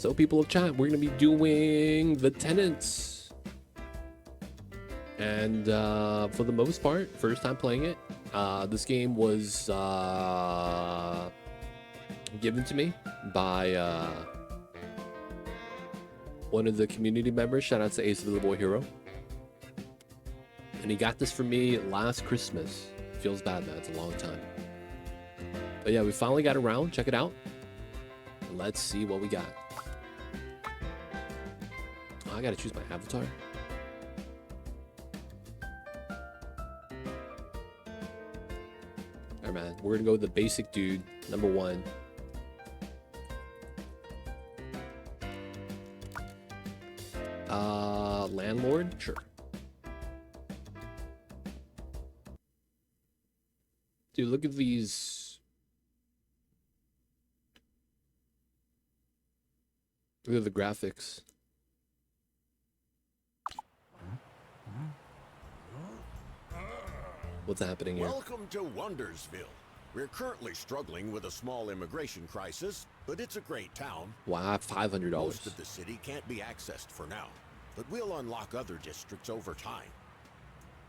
So people of chat, we're gonna be doing the Tenants, and for the most part, first time playing it. This game was given to me by one of the community members. Shout out to Ace of the Boy Hero, and he got this for me last Christmas. Feels bad, man. It's a long time, but yeah, we finally got around. Check it out. Let's see what we got. I gotta choose my avatar. Alright, man. We're gonna go with the basic dude, number 1. Landlord? Sure. Dude, look at these. Look at the graphics. What's happening here? Welcome to Wondersville. We're currently struggling with a small immigration crisis, but it's a great town. Wow, $500. Most of the city can't be accessed for now, but we'll unlock other districts over time.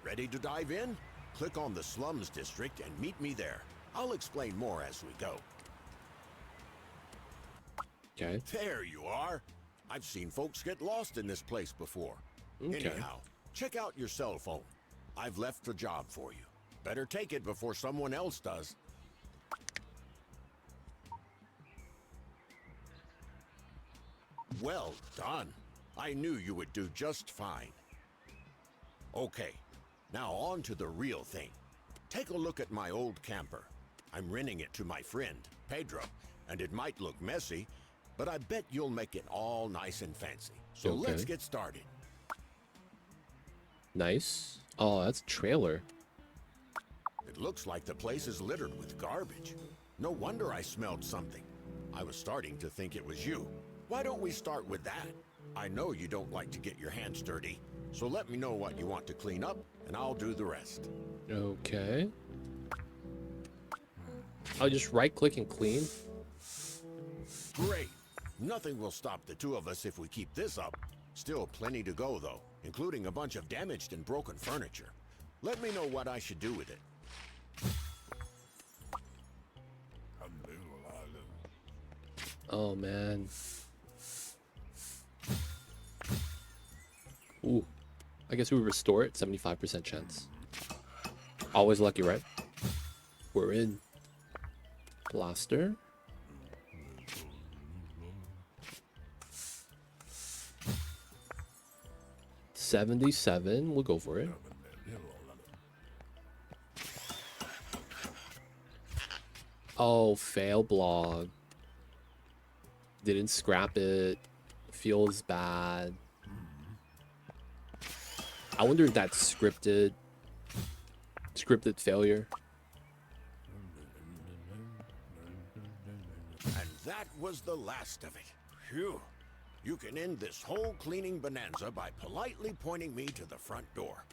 Ready to dive in? Click on the Slums District and meet me there. I'll explain more as we go. Okay. There you are. I've seen folks get lost in this place before. Okay. Anyhow, check out your cell phone. I've left a job for you. Better take it before someone else does. Well done. I knew you would do just fine. Okay, now on to the real thing. Take a look at my old camper. I'm renting it to my friend, Pedro, and it might look messy, but I bet you'll make it all nice and fancy. So Okay. let's get started. Nice. Oh, that's a trailer. It looks like the place is littered with garbage. No wonder I smelled something. I was starting to think it was you. Why don't we start with that? I know you don't like to get your hands dirty, so let me know what you want to clean up, and I'll do the rest. Okay. I'll just right-click and clean. Great. Nothing will stop the two of us if we keep this up. Still plenty to go, though, including a bunch of damaged and broken furniture. Let me know what I should do with it. Oh, man. Ooh. I guess we restore it. 75% chance. Always lucky, right? We're in. Blaster. $77. We'll go for it. Oh, fail blog. Didn't scrap it. Feels bad. I wonder if that's scripted. Scripted failure. And that was the last of it. Phew. You can end this whole cleaning bonanza by politely pointing me to the front door.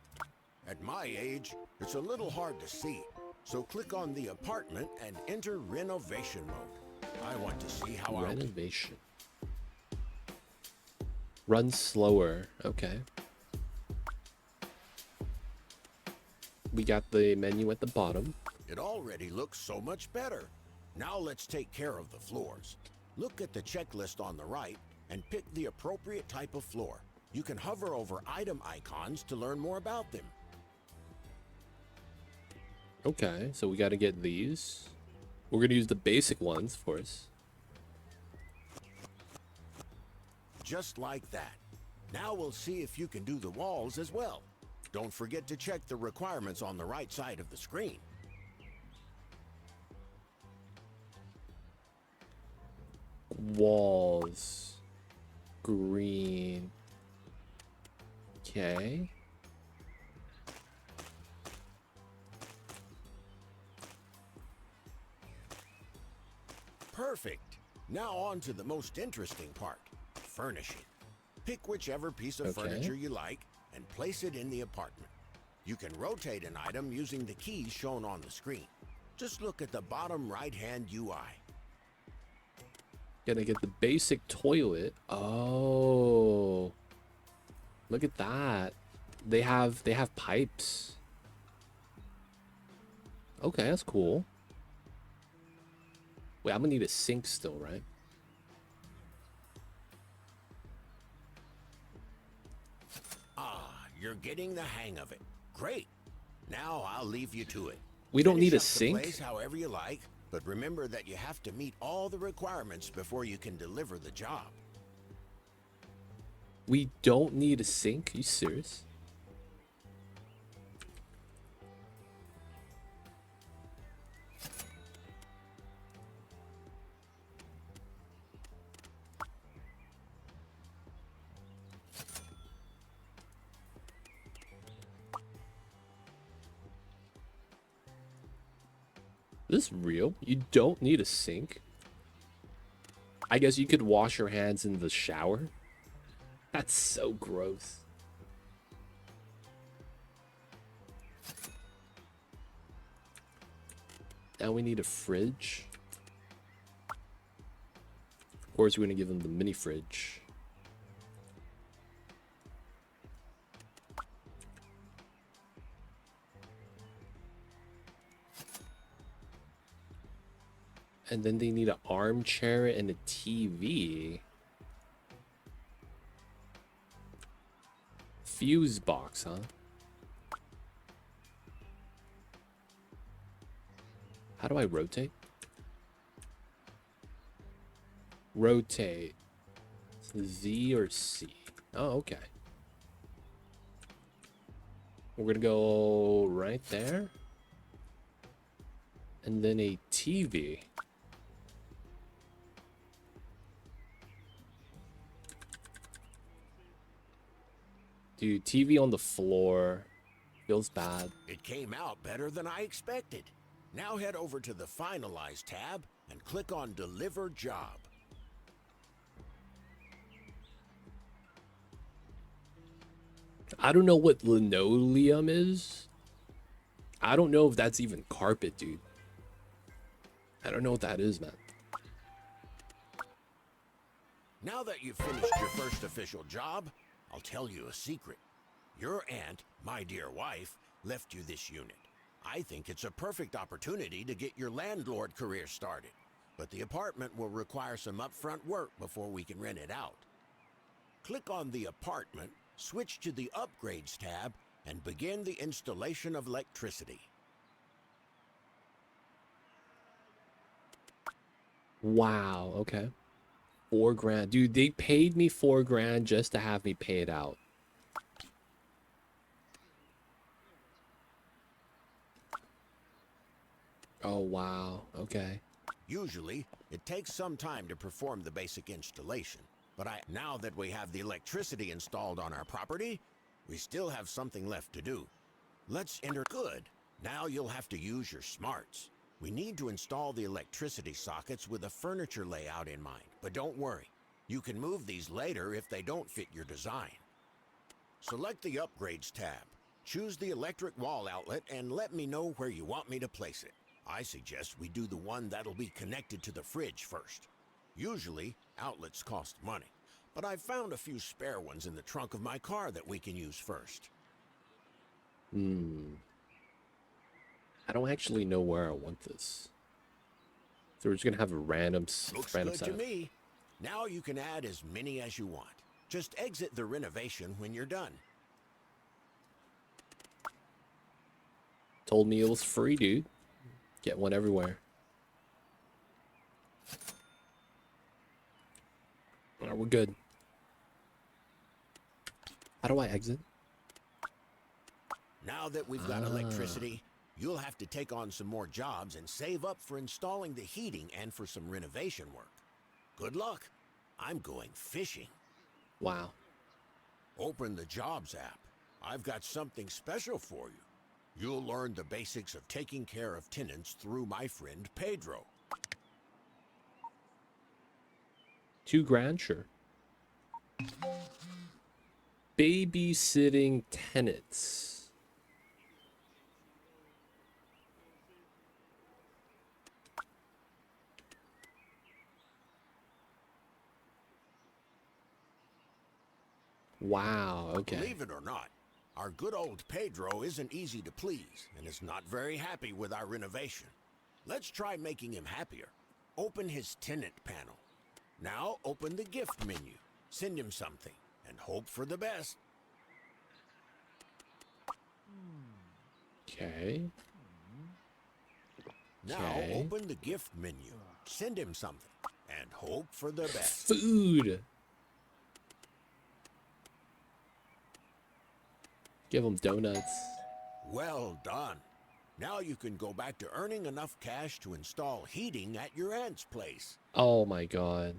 At my age, it's a little hard to see, so click on the apartment and enter renovation mode. I want to see how our Renovation. Run slower. Okay. We got the menu at the bottom. It already looks so much better. Now let's take care of the floors. Look at the checklist on the right and pick the appropriate type of floor. You can hover over item icons to learn more about them. Okay, so we got to get these. We're going to use the basic ones, of course. Just like that. Now we'll see if you can do the walls as well. Don't forget to check the requirements on the right side of the screen. Walls. Green. Okay. Perfect. Now on to the most interesting part, furnishing. Pick whichever piece of furniture you like and place it in the apartment. You can rotate an item using the keys shown on the screen. Just look at the bottom right-hand UI. Gonna get the basic toilet. Oh, look at that. They have pipes. Okay, that's cool. Wait, I'm gonna need a sink still, right? Ah, you're getting the hang of it. Great. Now I'll leave you to it. We don't need Finish a up the place sink? however you like, but remember that you have to meet all the requirements before you can deliver the job. We don't need a sink? You serious? Is this real? You don't need a sink? I guess you could wash your hands in the shower? That's so gross. Now we need a fridge. Of course, we're gonna give them the mini fridge. And then they need an armchair and a TV. Fuse box, huh? How do I rotate? Rotate. Z or C? Oh, okay. We're gonna go right there. And then a TV. Dude, TV on the floor feels bad. It came out better than I expected. Now head over to the Finalize tab and click on Deliver Job. I don't know what linoleum is. I don't know if that's even carpet, dude. I don't know what that is, man. Now that you've finished your first official job, I'll tell you a secret. Your aunt, my dear wife, left you this unit. I think it's a perfect opportunity to get your landlord career started. But the apartment will require some upfront work before we can rent it out. Click on the apartment, switch to the Upgrades tab, and begin the installation of electricity. Wow, okay. 4 grand. Dude, they paid me 4 grand just to have me pay it out. Oh, wow. Okay. Usually, it takes some time to perform the basic installation. But now that we have the electricity installed on our property, we still have something left to do. Let's enter. Good. Now you'll have to use your smarts. We need to install the electricity sockets with a furniture layout in mind. But don't worry, you can move these later if they don't fit your design. Select the Upgrades tab. Choose the electric wall outlet and let me know where you want me to place it. I suggest we do the one that'll be connected to the fridge first. Usually, outlets cost money, but I've found a few spare ones in the trunk of my car that we can use first. I don't actually know where I want this. So we're just gonna have a random Looks random good setup. to me. Now you can add as many as you want. Just exit the renovation when you're done. Told me it was free, dude. Get one everywhere. Alright, we're good. How do I exit? Now that we've got electricity, you'll have to take on some more jobs and save up for installing the heating and for some renovation work. Good luck. I'm going fishing. Wow. Open the Jobs app. I've got something special for you. You'll learn the basics of taking care of tenants through my friend Pedro. 2 grand, sure. Babysitting tenants. Wow, okay. Believe it or not, our good old Pedro isn't easy to please and is not very happy with our renovation. Let's try making him happier. Open his tenant panel. Now open the gift menu. Send him something and hope for the best. Okay. Now open the gift menu. Send him something and hope for the best. Food. Give him donuts. Well done. Now you can go back to earning enough cash to install heating at your aunt's place. Oh my god.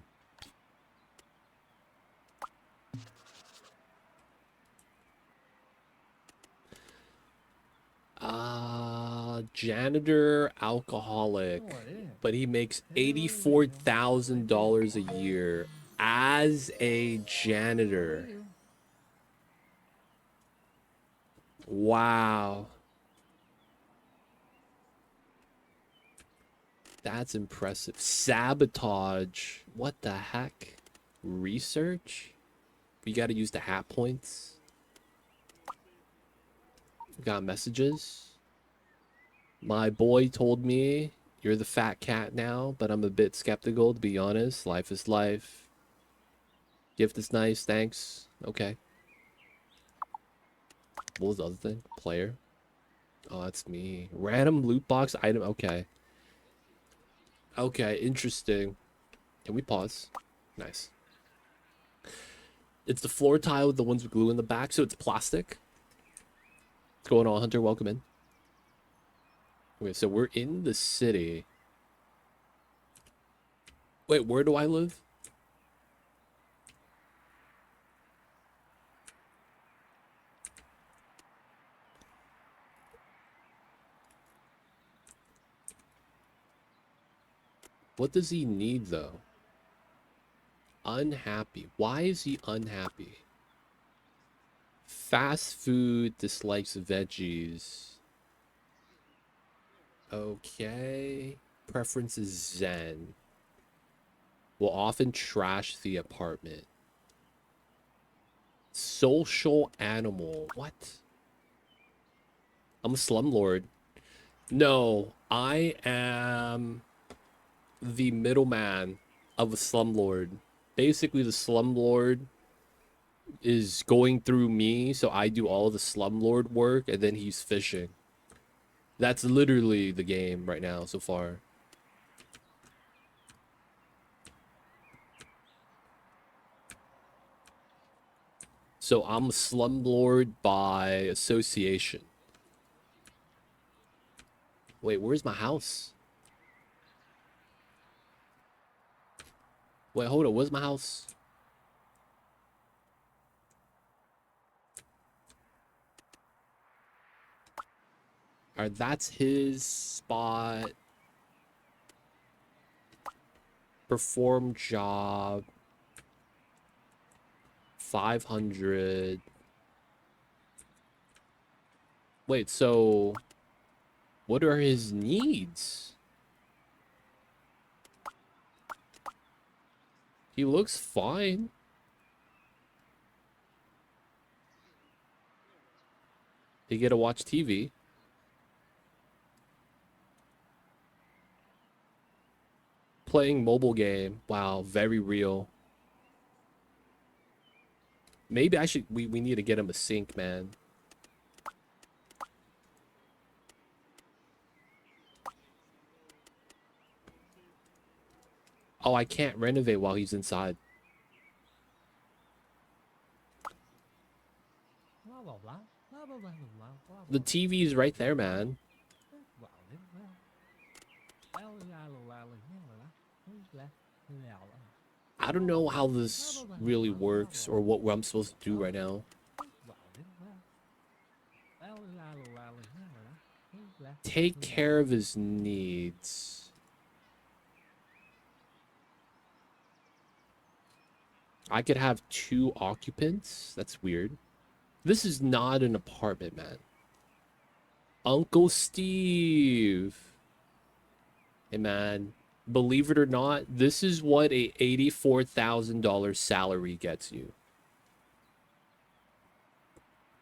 Janitor alcoholic, but he makes $84,000 a year as a janitor. Wow. That's impressive. Sabotage. What the heck? Research? We gotta use the hat points. We got messages. My boy told me you're the fat cat now, but I'm a bit skeptical, to be honest. Life is life. Gift is nice, thanks. Okay. What was the other thing? Player? Oh, that's me. Random loot box item. Okay. Okay, interesting. Can we pause? Nice. It's the floor tile with the ones with glue in the back, so it's plastic. What's going on, Hunter? Welcome in. Okay, so we're in the city. Wait, where do I live? What does he need, though? Unhappy. Why is he unhappy? Fast food, dislikes veggies. Okay. Preference is Zen. Will often trash the apartment. Social animal. What? I'm a slumlord. No, I am the middleman of a slumlord. Basically, the slumlord is going through me, so I do all the slumlord work, and then he's fishing. That's literally the game right now so far. So I'm a slumlord by association. Wait, where's my house? Wait, hold on. Where's my house? Alright, that's his spot. Perform job. 500. Wait, so what are his needs? He looks fine. He get to watch TV. Playing mobile game. Wow, very real. Maybe I should we need to get him a sink, man. Oh, I can't renovate while he's inside. The TV is right there, man. I don't know how this really works or what I'm supposed to do right now. Take care of his needs. I could have 2 occupants? That's weird. This is not an apartment, man. Uncle Steve. Hey, man. Believe it or not, this is what a $84,000 salary gets you.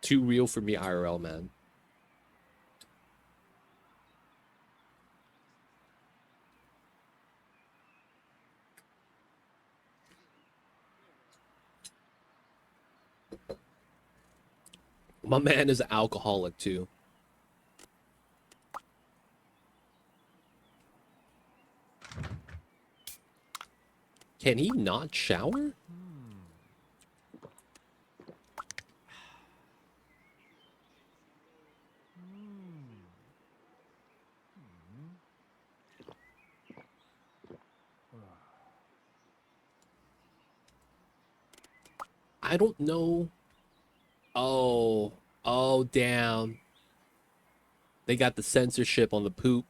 Too real for me IRL, man. My man is an alcoholic too. Can he not shower? I don't know. Oh, oh, damn. They got the censorship on the poop.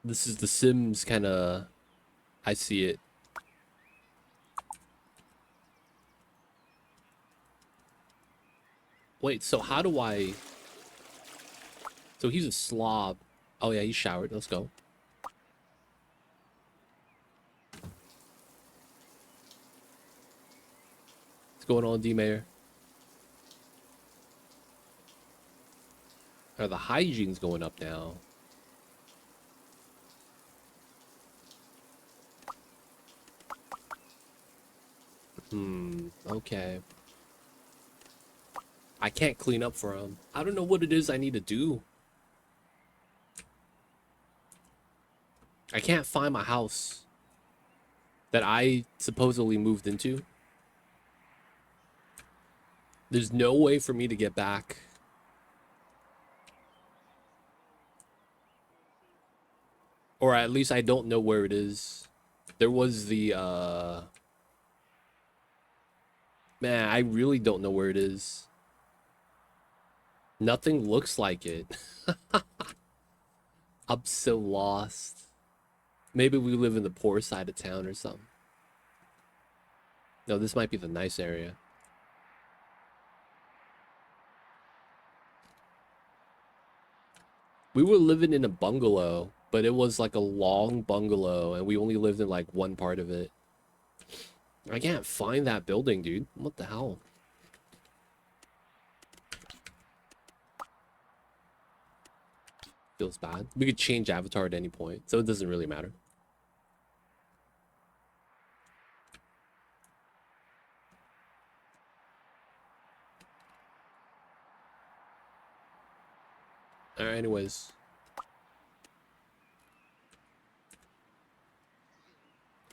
This is the Sims kind of. I see it. Wait, so how do I... So he's a slob. Oh yeah, he showered. Let's go. What's going on, D-Mayor? The hygiene's going up now. Okay. I can't clean up for him. I don't know what it is I need to do. I can't find my house that I supposedly moved into. There's no way for me to get back. Or at least I don't know where it is. There was the, Man, I really don't know where it is. Nothing looks like it. I'm so lost. Maybe we live in the poor side of town or something. No, this might be the nice area. We were living in a bungalow, but it was like a long bungalow, and we only lived in like one part of it. I can't find that building, dude. What the hell? Feels bad. We could change avatar at any point, so it doesn't really matter. Alright, anyways.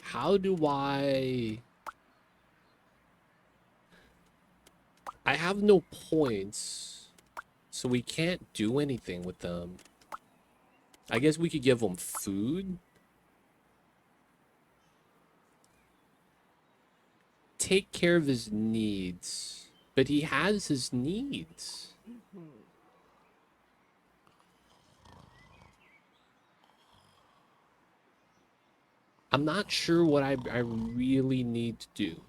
How do I have no points, so we can't do anything with them. I guess we could give him food. Take care of his needs. But he has his needs. I'm not sure what I really need to do.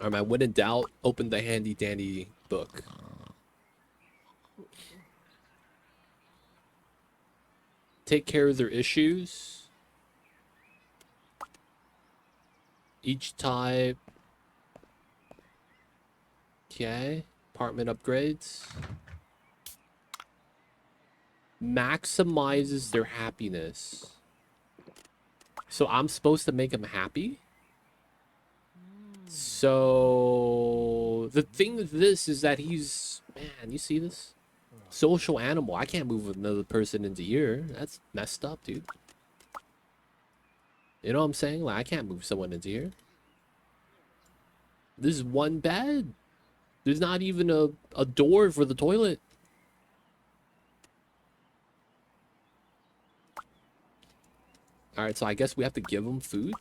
Alright, when in doubt, open the handy dandy book. Take care of their issues. Each type. Okay. Apartment upgrades. Maximizes their happiness. So I'm supposed to make them happy? So the thing with this is that he's, man, you see this? Social animal. I can't move another person into here. That's messed up, dude. You know what I'm saying? Like, I can't move someone into here. This is one bed. There's not even a door for the toilet. Alright, so I guess we have to give him food.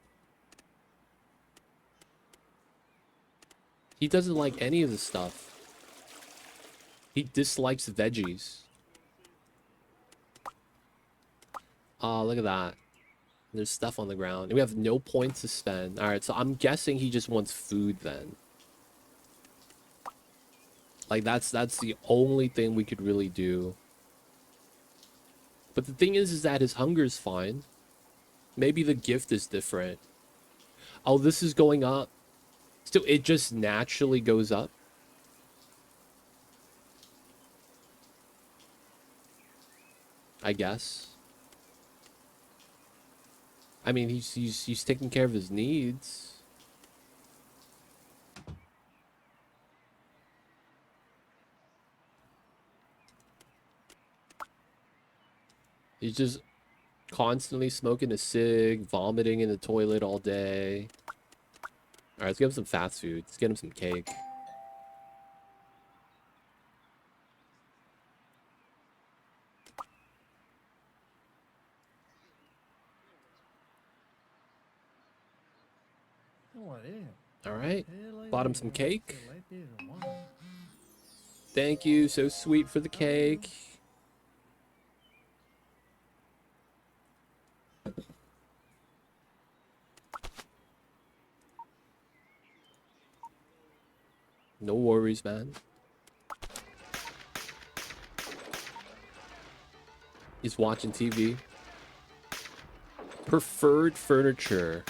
He doesn't like any of this stuff. He dislikes veggies. Oh, look at that. There's stuff on the ground. We have no points to spend. Alright, so I'm guessing he just wants food then. Like that's the only thing we could really do. But the thing is that his hunger's fine. Maybe the gift is different. Oh, this is going up. Still, it just naturally goes up. I guess. I mean, he's taking care of his needs. He's just constantly smoking a cig, vomiting in the toilet all day. All right, let's get him some fast food. Let's get him some cake. All right, bought him some cake. Thank you, so sweet for the cake. No worries, man. He's watching TV. Preferred furniture.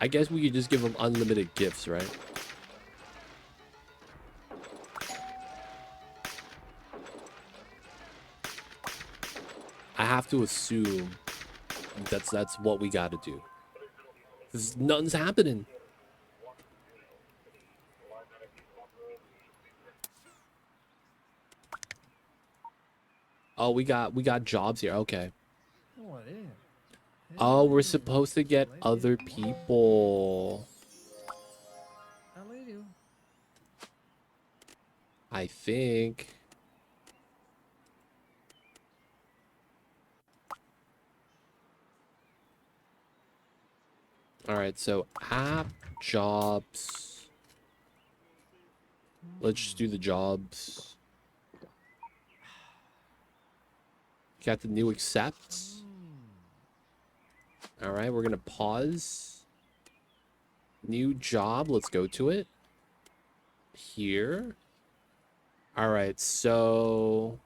I guess we could just give him unlimited gifts, right? I have to assume that's what we got to do. 'Cause nothing's happening. Oh, we got jobs here. Okay. Oh, we're supposed to get other people. I think. All right, so app jobs. Let's just do the jobs. Got the new accepts. All right, we're gonna pause. New job. Let's go to it. Here. All right, so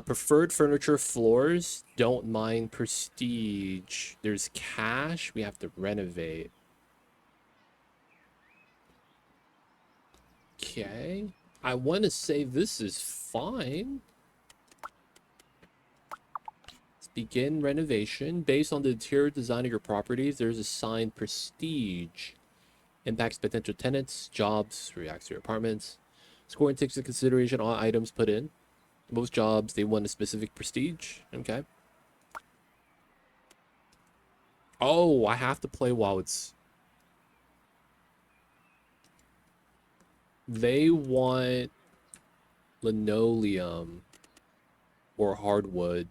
preferred furniture floors. Don't mind prestige. There's cash. We have to renovate. Okay. I want to say this is fine. Let's begin renovation. Based on the interior design of your properties, there's assigned prestige. Impacts potential tenants, jobs, reacts to your apartments. Scoring takes into consideration all items put in. Most jobs, they want a specific prestige. Okay. Oh, I have to play while it's... They want linoleum or hardwood.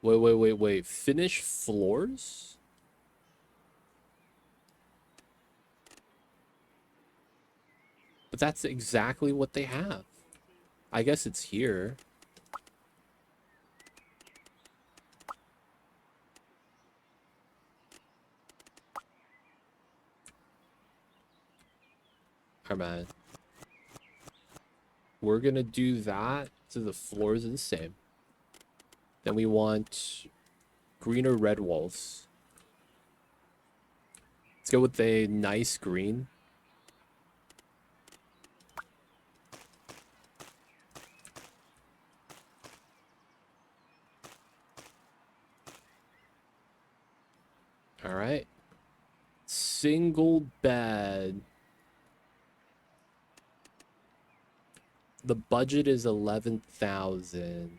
Wait. Finish floors? But that's exactly what they have. I guess it's here. Alright, man. We're gonna do that so the floors are the same. Then we want green or red walls. Let's go with a nice green. All right. Single bed. The budget is 11,000.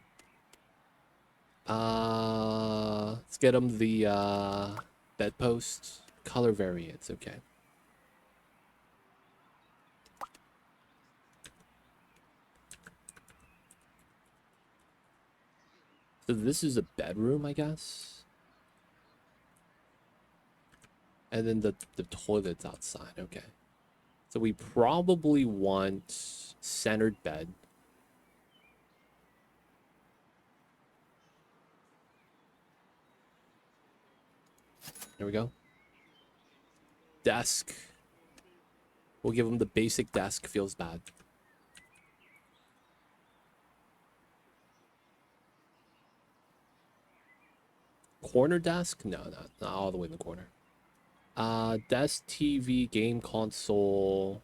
Let's get them the bedpost. Color variants, okay. So this is a bedroom, I guess. And then the toilet's outside, okay. So we probably want centered bed. There we go. Desk. We'll give him the basic desk, feels bad. Corner desk? No, not all the way in the corner. Desk, TV, game console.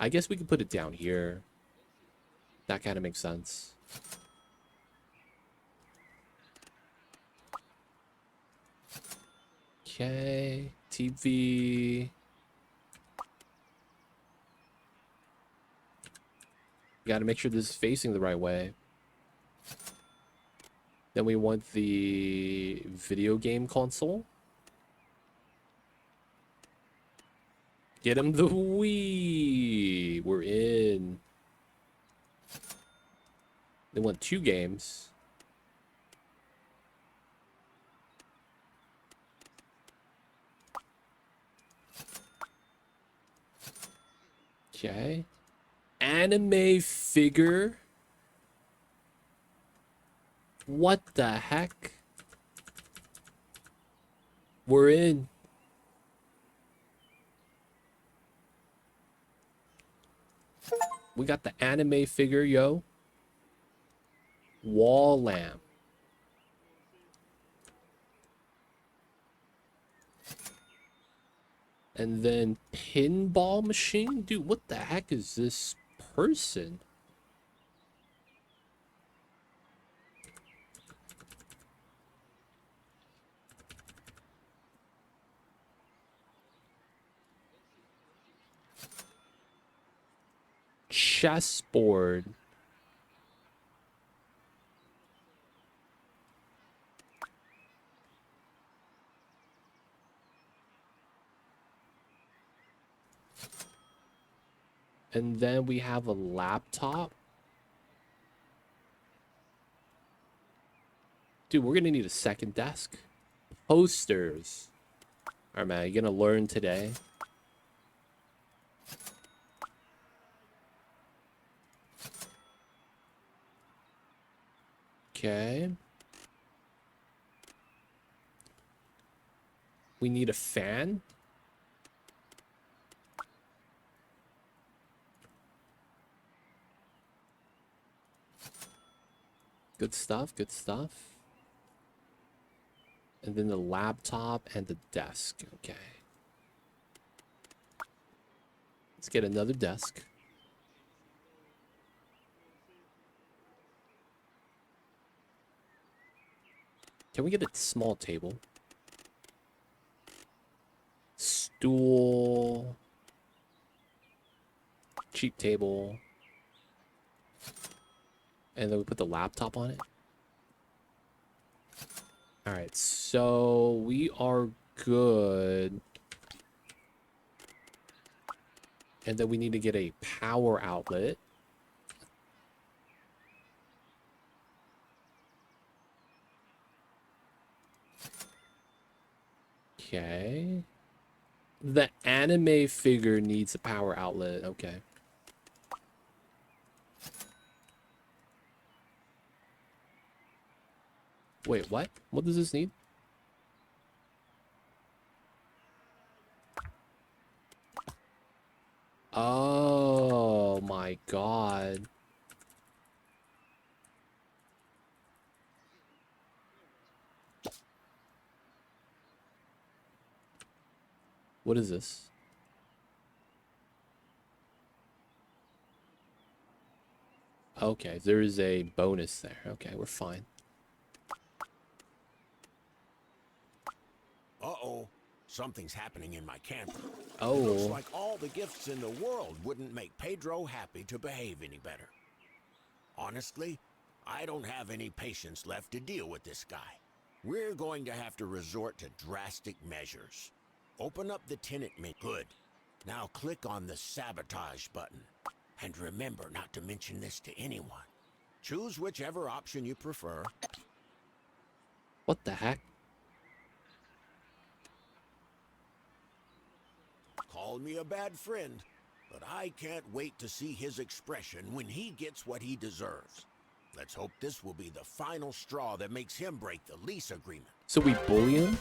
I guess we could put it down here. That kind of makes sense. Okay, TV. Got to make sure this is facing the right way. Then we want the video game console. Get him the Wii. We're in. They want 2 games. Okay. Anime figure. What the heck? We're in. We got the anime figure, yo. Wall lamp. And then pinball machine? Dude, what the heck is this person? Chessboard. And then we have a laptop. Dude, we're gonna need a second desk. Posters. Alright, man, you gonna learn today? Okay. We need a fan. Good stuff, good stuff. And then the laptop and the desk. Okay. Let's get another desk. Can we get a small table? Stool. Cheap table. And then we put the laptop on it. Alright, so we are good. And then we need to get a power outlet. Okay. The anime figure needs a power outlet. Okay. Wait, what? What does this need? Oh my god. What is this? Okay, there is a bonus there. Okay, we're fine. Uh-oh. Something's happening in my camper. Oh. Looks like all the gifts in the world wouldn't make Pedro happy to behave any better. Honestly, I don't have any patience left to deal with this guy. we're going to have to resort to drastic measures. Open up the tenant menu. Good. Now click on the sabotage button. And remember not to mention this to anyone. Choose whichever option you prefer. What the heck? Call me a bad friend, but I can't wait to see his expression when he gets what he deserves. Let's hope this will be the final straw that makes him break the lease agreement. So we bully him?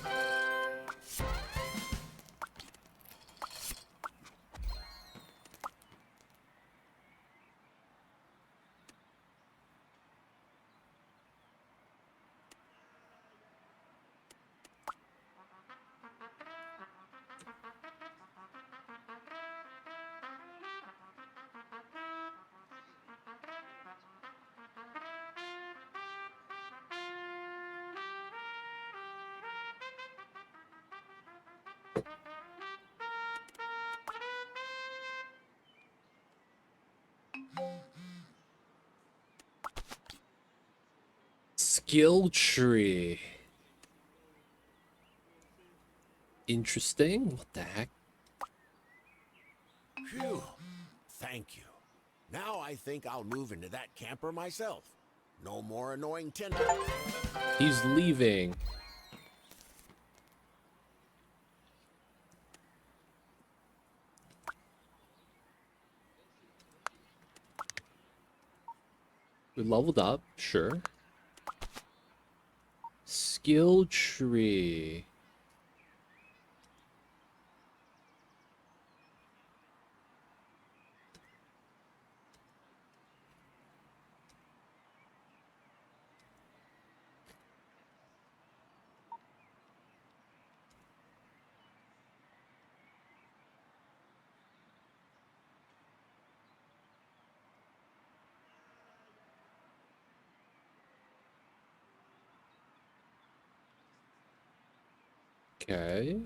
Skill tree. Interesting. What the heck? Phew. Thank you. Now I think I'll move into that camper myself. No more annoying tenants. He's leaving. We leveled up, sure. Skill tree. Okay.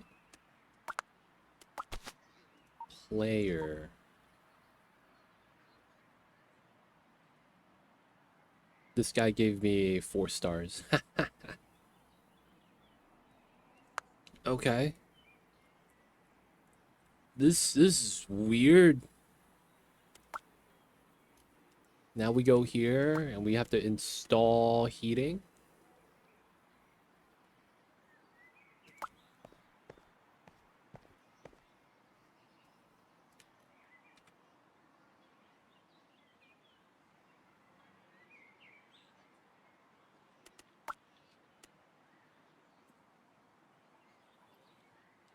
Player. This guy gave me 4 stars. Okay. This is weird. Now we go here and we have to install heating.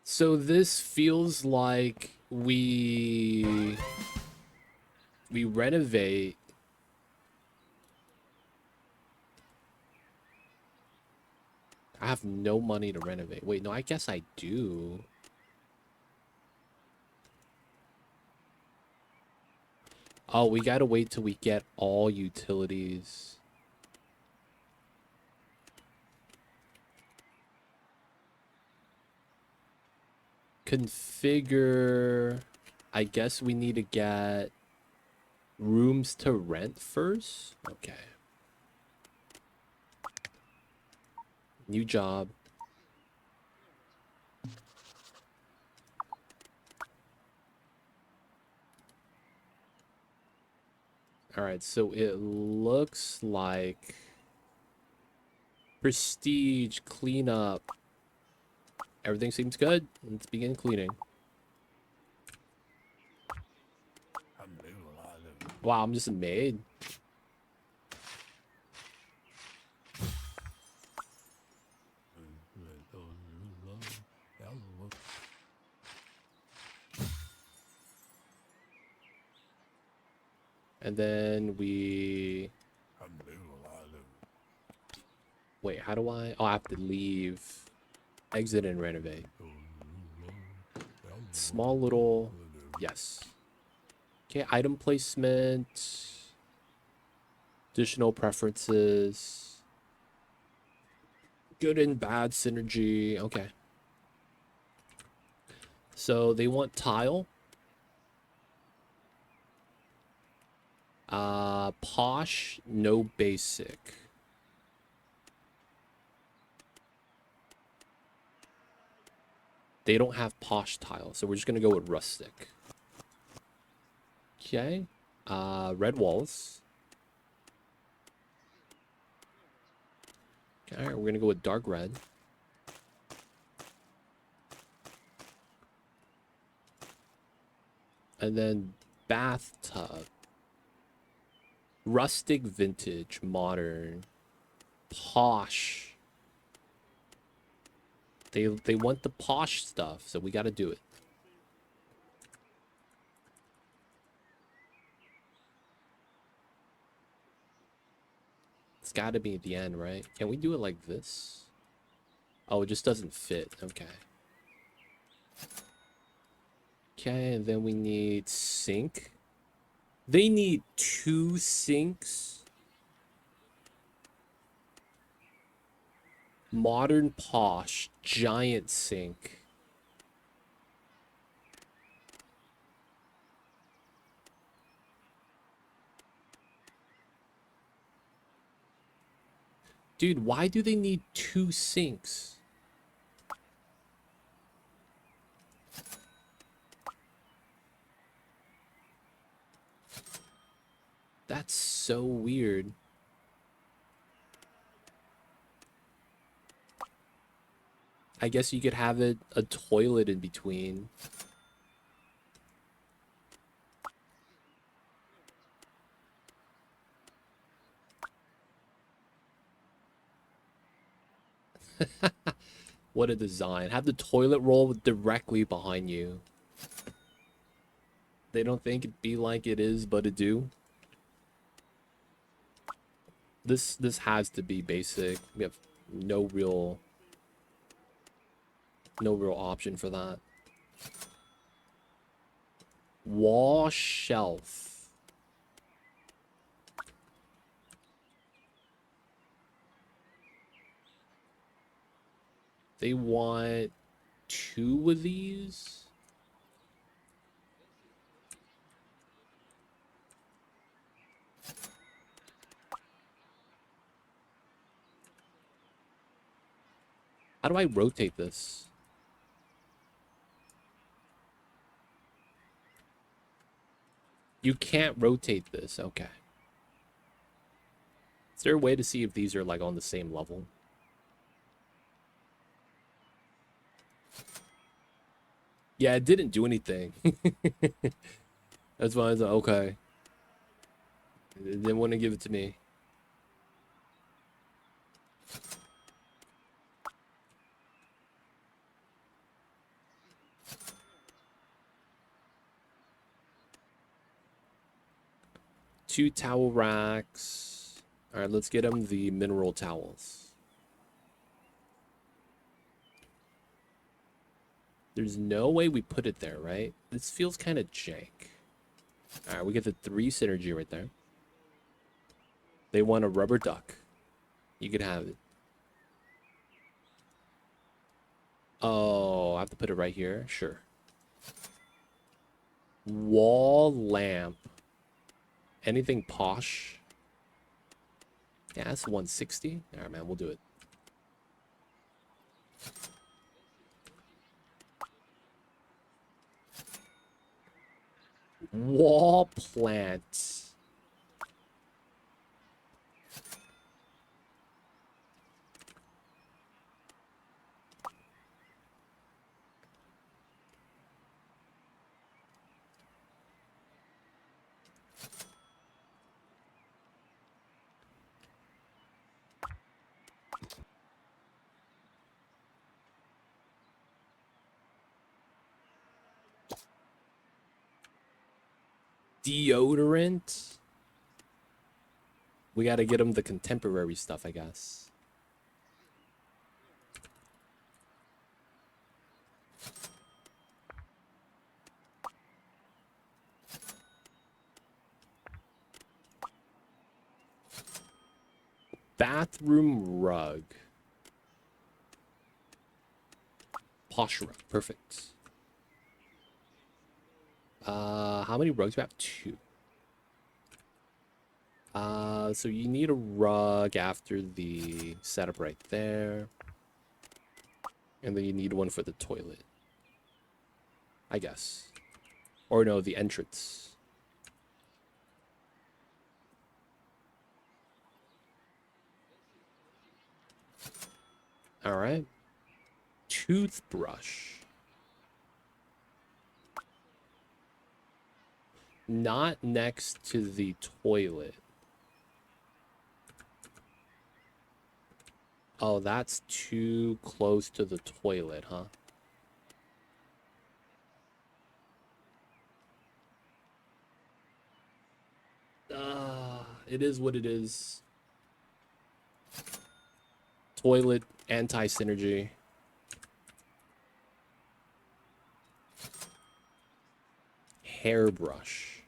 So this feels like we renovate. I have no money to renovate. Wait, no, I guess I do. Oh, we gotta wait till we get all utilities. Configure. I guess we need to get rooms to rent first. Okay. New job. All right, so it looks like prestige, cleanup. Everything seems good. Let's begin cleaning. Wow, I'm just a maid. And then we... Wait, how do I... Oh, I have to leave. Exit and renovate. Small little... Yes. Okay, item placement. Additional preferences. Good and bad synergy. Okay. So they want tile. Posh, no basic. They don't have posh tile, so we're just gonna go with rustic. Okay. Red walls. Okay, alright, we're gonna go with dark red. And then bathtub. Rustic, vintage, modern, posh. They want the posh stuff, so we gotta do it. It's gotta be at the end, right? Can we do it like this? Oh, it just doesn't fit. Okay. Okay, and then we need sink. They need 2 sinks. Modern posh, giant sink. Dude, why do they need 2 sinks? That's so weird. I guess you could have it a toilet in between. What a design. Have the toilet roll directly behind you. They don't think it be like it is, but it do. This has to be basic. We have no real option for that. Wall shelf. They want 2 of these. How do I rotate this? You can't rotate this. Okay. Is there a way to see if these are like on the same level? Yeah, it didn't do anything. That's why I was like, okay. It didn't want to give it to me. Two towel racks. All right, let's get them the mineral towels. There's no way we put it there, right? This feels kind of jank. All right, we get the 3 synergy right there. They want a rubber duck. You could have it. Oh, I have to put it right here? Sure. Wall lamp. Anything posh? Yeah, that's 160. All right, man, we'll do it. Wall plant. Deodorant. We got to get them the contemporary stuff, I guess. Bathroom rug. Posh rug. Perfect. How many rugs do we have? 2. So you need a rug after the setup right there. And then you need one for the toilet. I guess. Or no, the entrance. All right. Toothbrush. Not next to the toilet. Oh, that's too close to the toilet, huh? It is what it is. Toilet, anti-synergy. Hairbrush.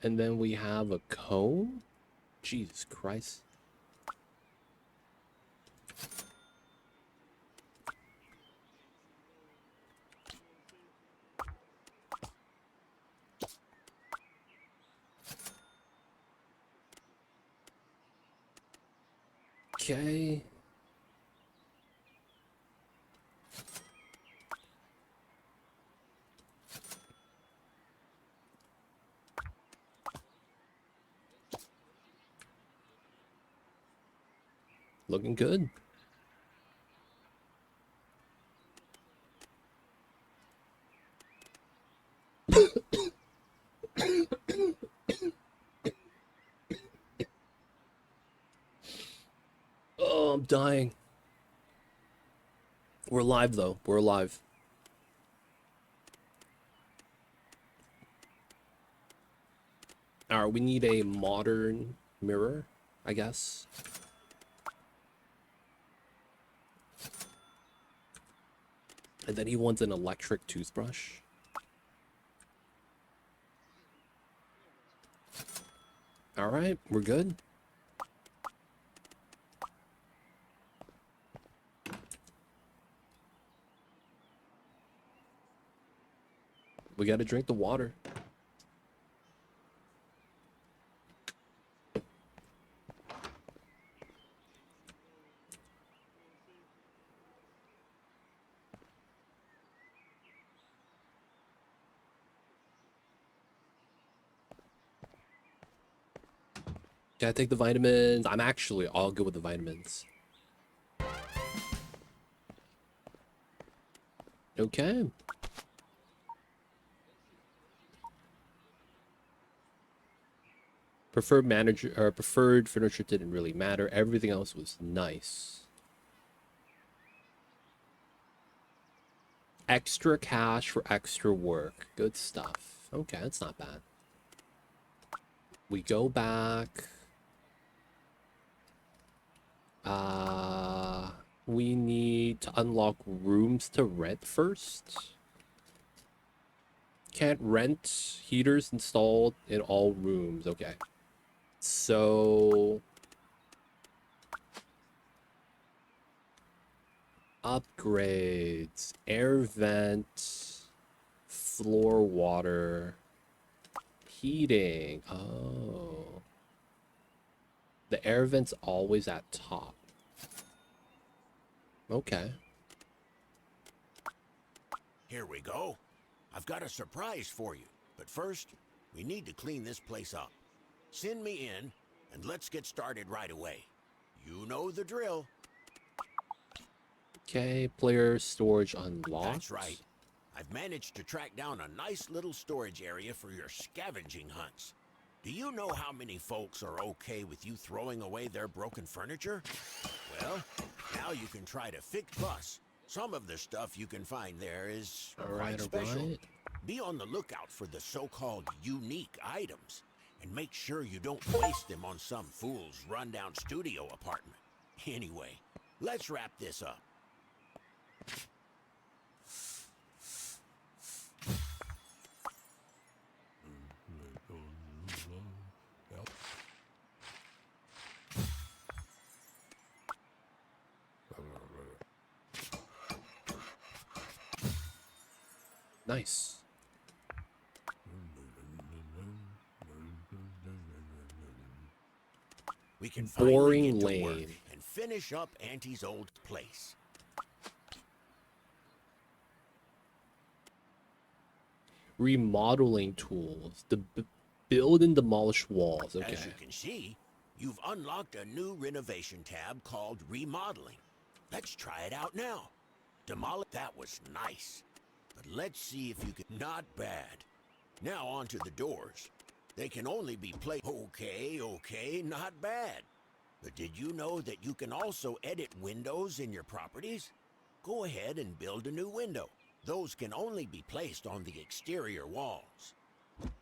And then we have a comb? Jesus Christ. Okay. Looking good. Oh, I'm dying. We're live, though. We're live. Alright, we need a modern mirror, I guess. And then he wants an electric toothbrush. Alright, we're good. We gotta drink the water. Gotta take the vitamins. I'm actually all good with the vitamins. Okay. Preferred furniture didn't really matter. Everything else was nice. Extra cash for extra work. Good stuff. Okay, that's not bad. We go back. We need to unlock rooms to rent first. Can't rent. Heaters installed in all rooms. Okay. So upgrades, air vent, floor water, heating. Oh, the air vent's always at top. Okay. Here we go. I've got a surprise for you. But first, we need to clean this place up. Send me in, and let's get started right away. You know the drill. Okay, player storage unlocked. That's right. I've managed to track down a nice little storage area for your scavenging hunts. Do you know how many folks are okay with you throwing away their broken furniture? Well, now you can try to fix plus. Some of the stuff you can find there is quite special. Be on the lookout for the so-called unique items, and make sure you don't waste them on some fool's rundown studio apartment. Anyway, let's wrap this up. Nice. can finally Boring get to work lane. and finish up Auntie's old place. Remodeling tools. Build and demolish walls. Okay. As you can see, you've unlocked a new renovation tab called Remodeling. Let's try it out now. Demolish. That was nice. But let's see if you can. Not bad. Now on to the doors. They can only be placed. Okay, not bad. But did you know that you can also edit windows in your properties? Go ahead and build a new window. Those can only be placed on the exterior walls.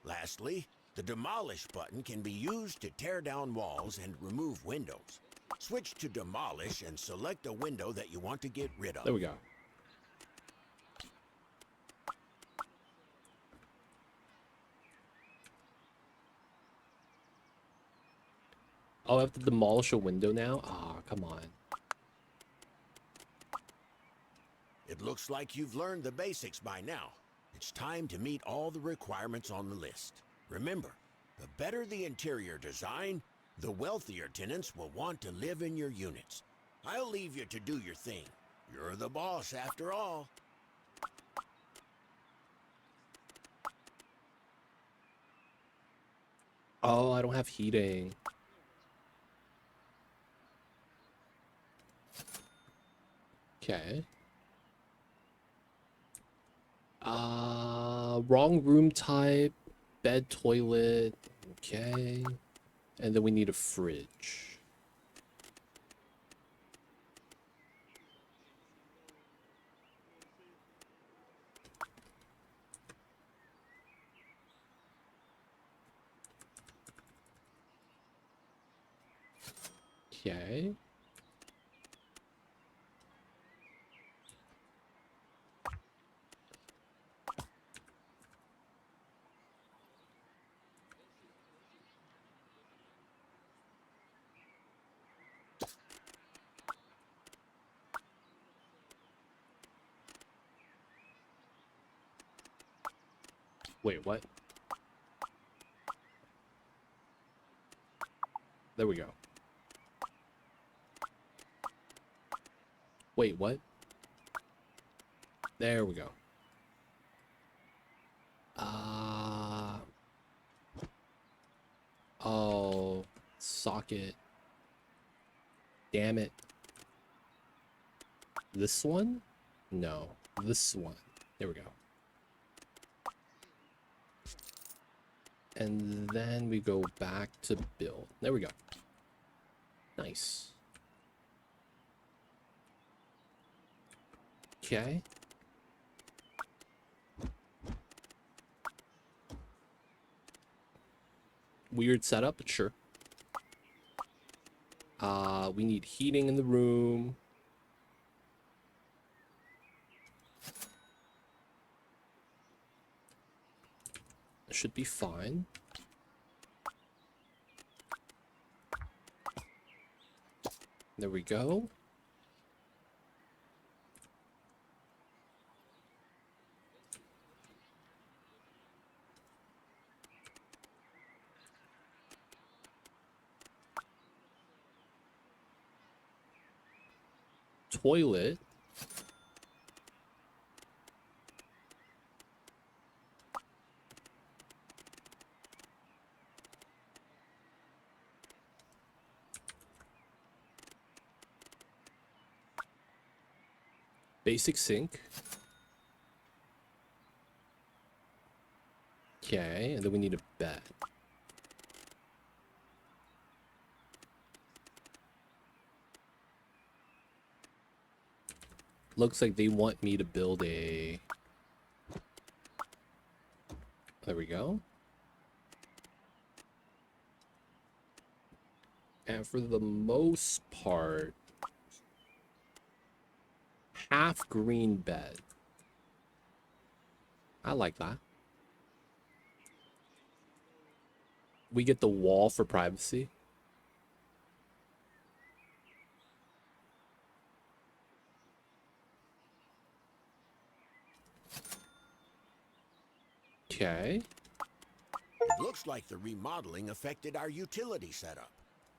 Lastly, the demolish button can be used to tear down walls and remove windows. Switch to demolish and select a window that you want to get rid of. There we go. Oh, I have to demolish a window now? Ah, come on. It looks like you've learned the basics by now. It's time to meet all the requirements on the list. Remember, the better the interior design, the wealthier tenants will want to live in your units. I'll leave you to do your thing. You're the boss after all. Oh, I don't have heating. Okay. Wrong room type, bed, toilet. Okay. And then we need a fridge. Okay. Wait, what? There we go. Wait, what? There we go. Oh, socket. Damn it. This one? No, this one. There we go. And then we go back to build. There we go. Nice. Okay. Weird setup, but sure. We need heating in the room. Should be fine. There we go. Toilet. Basic sink. Okay, and then we need a bed. Looks like they want me to build a... There we go. And for the most part, half green bed. I like that. We get the wall for privacy. Okay. It looks like the remodeling affected our utility setup.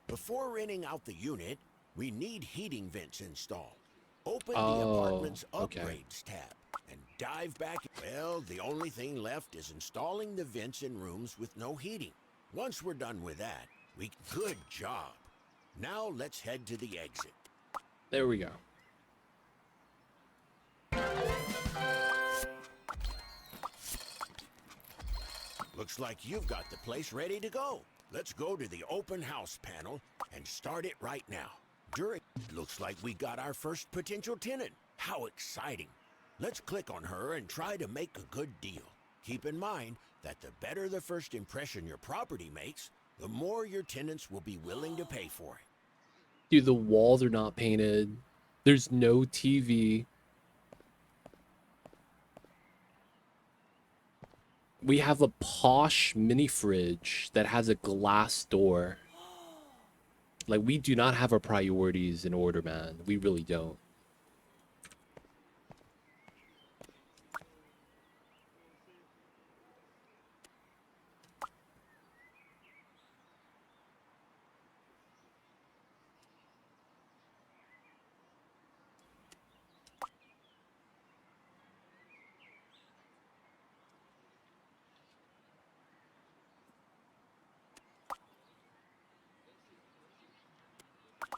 Before renting out the unit, we need heating vents installed. Open the Oh, apartment's okay. upgrades tab and dive back. Well, the only thing left is installing the vents in rooms with no heating. Once we're done with that, good job. Now let's head to the exit. There we go. Looks like you've got the place ready to go. Let's go to the open house panel and start it right now. Looks like we got our first potential tenant. How exciting. Let's click on her and try to make a good deal. Keep in mind that the better the first impression your property makes, the more your tenants will be willing to pay for it. Dude, the walls are not painted. There's no TV. We have a posh mini fridge that has a glass door. Like, we do not have our priorities in order, man. We really don't.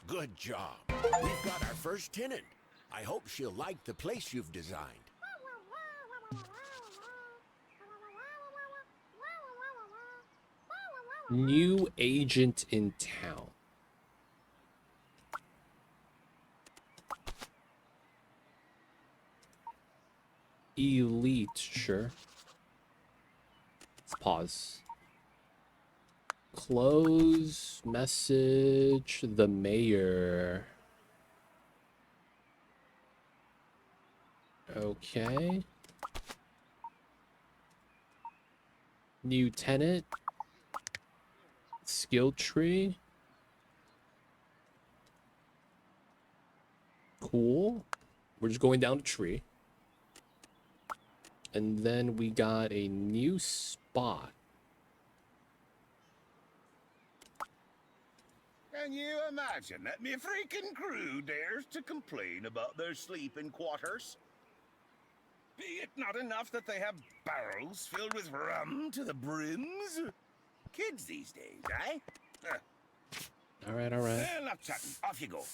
Good job. We've got our first tenant. I hope she'll like the place you've designed. New agent in town. Elite, sure. Let's pause. Close message the mayor. Okay. New tenant. Skill tree. Cool. We're just going down the tree. And then we got a new spot. Can you imagine that me freaking crew dares to complain about their sleeping quarters? Be it not enough that they have barrels filled with rum to the brims? Kids these days, eh? All right, all right. Well, not chatting. Off you go.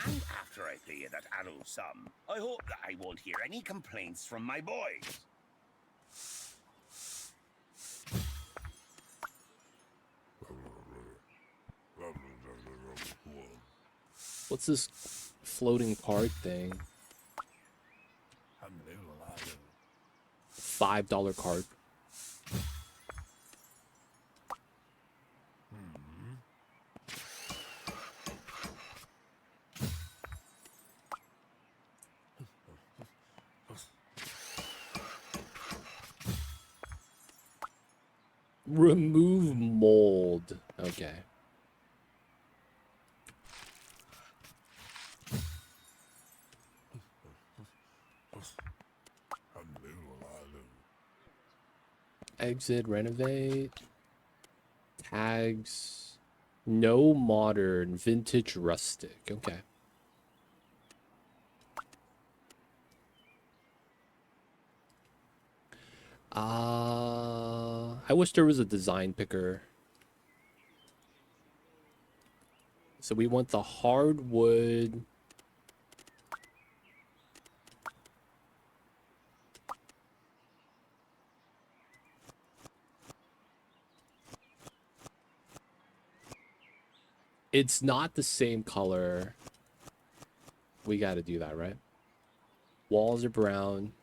And after I pay you that arrow sum, I hope that I won't hear any complaints from my boys. What's this floating card thing? $5 card. Remove mold. Okay. Exit, renovate. Tags. No modern, vintage, rustic. Okay. I wish there was a design picker. So we want the hardwood. It's not the same color. We got to do that, right? Walls are brown.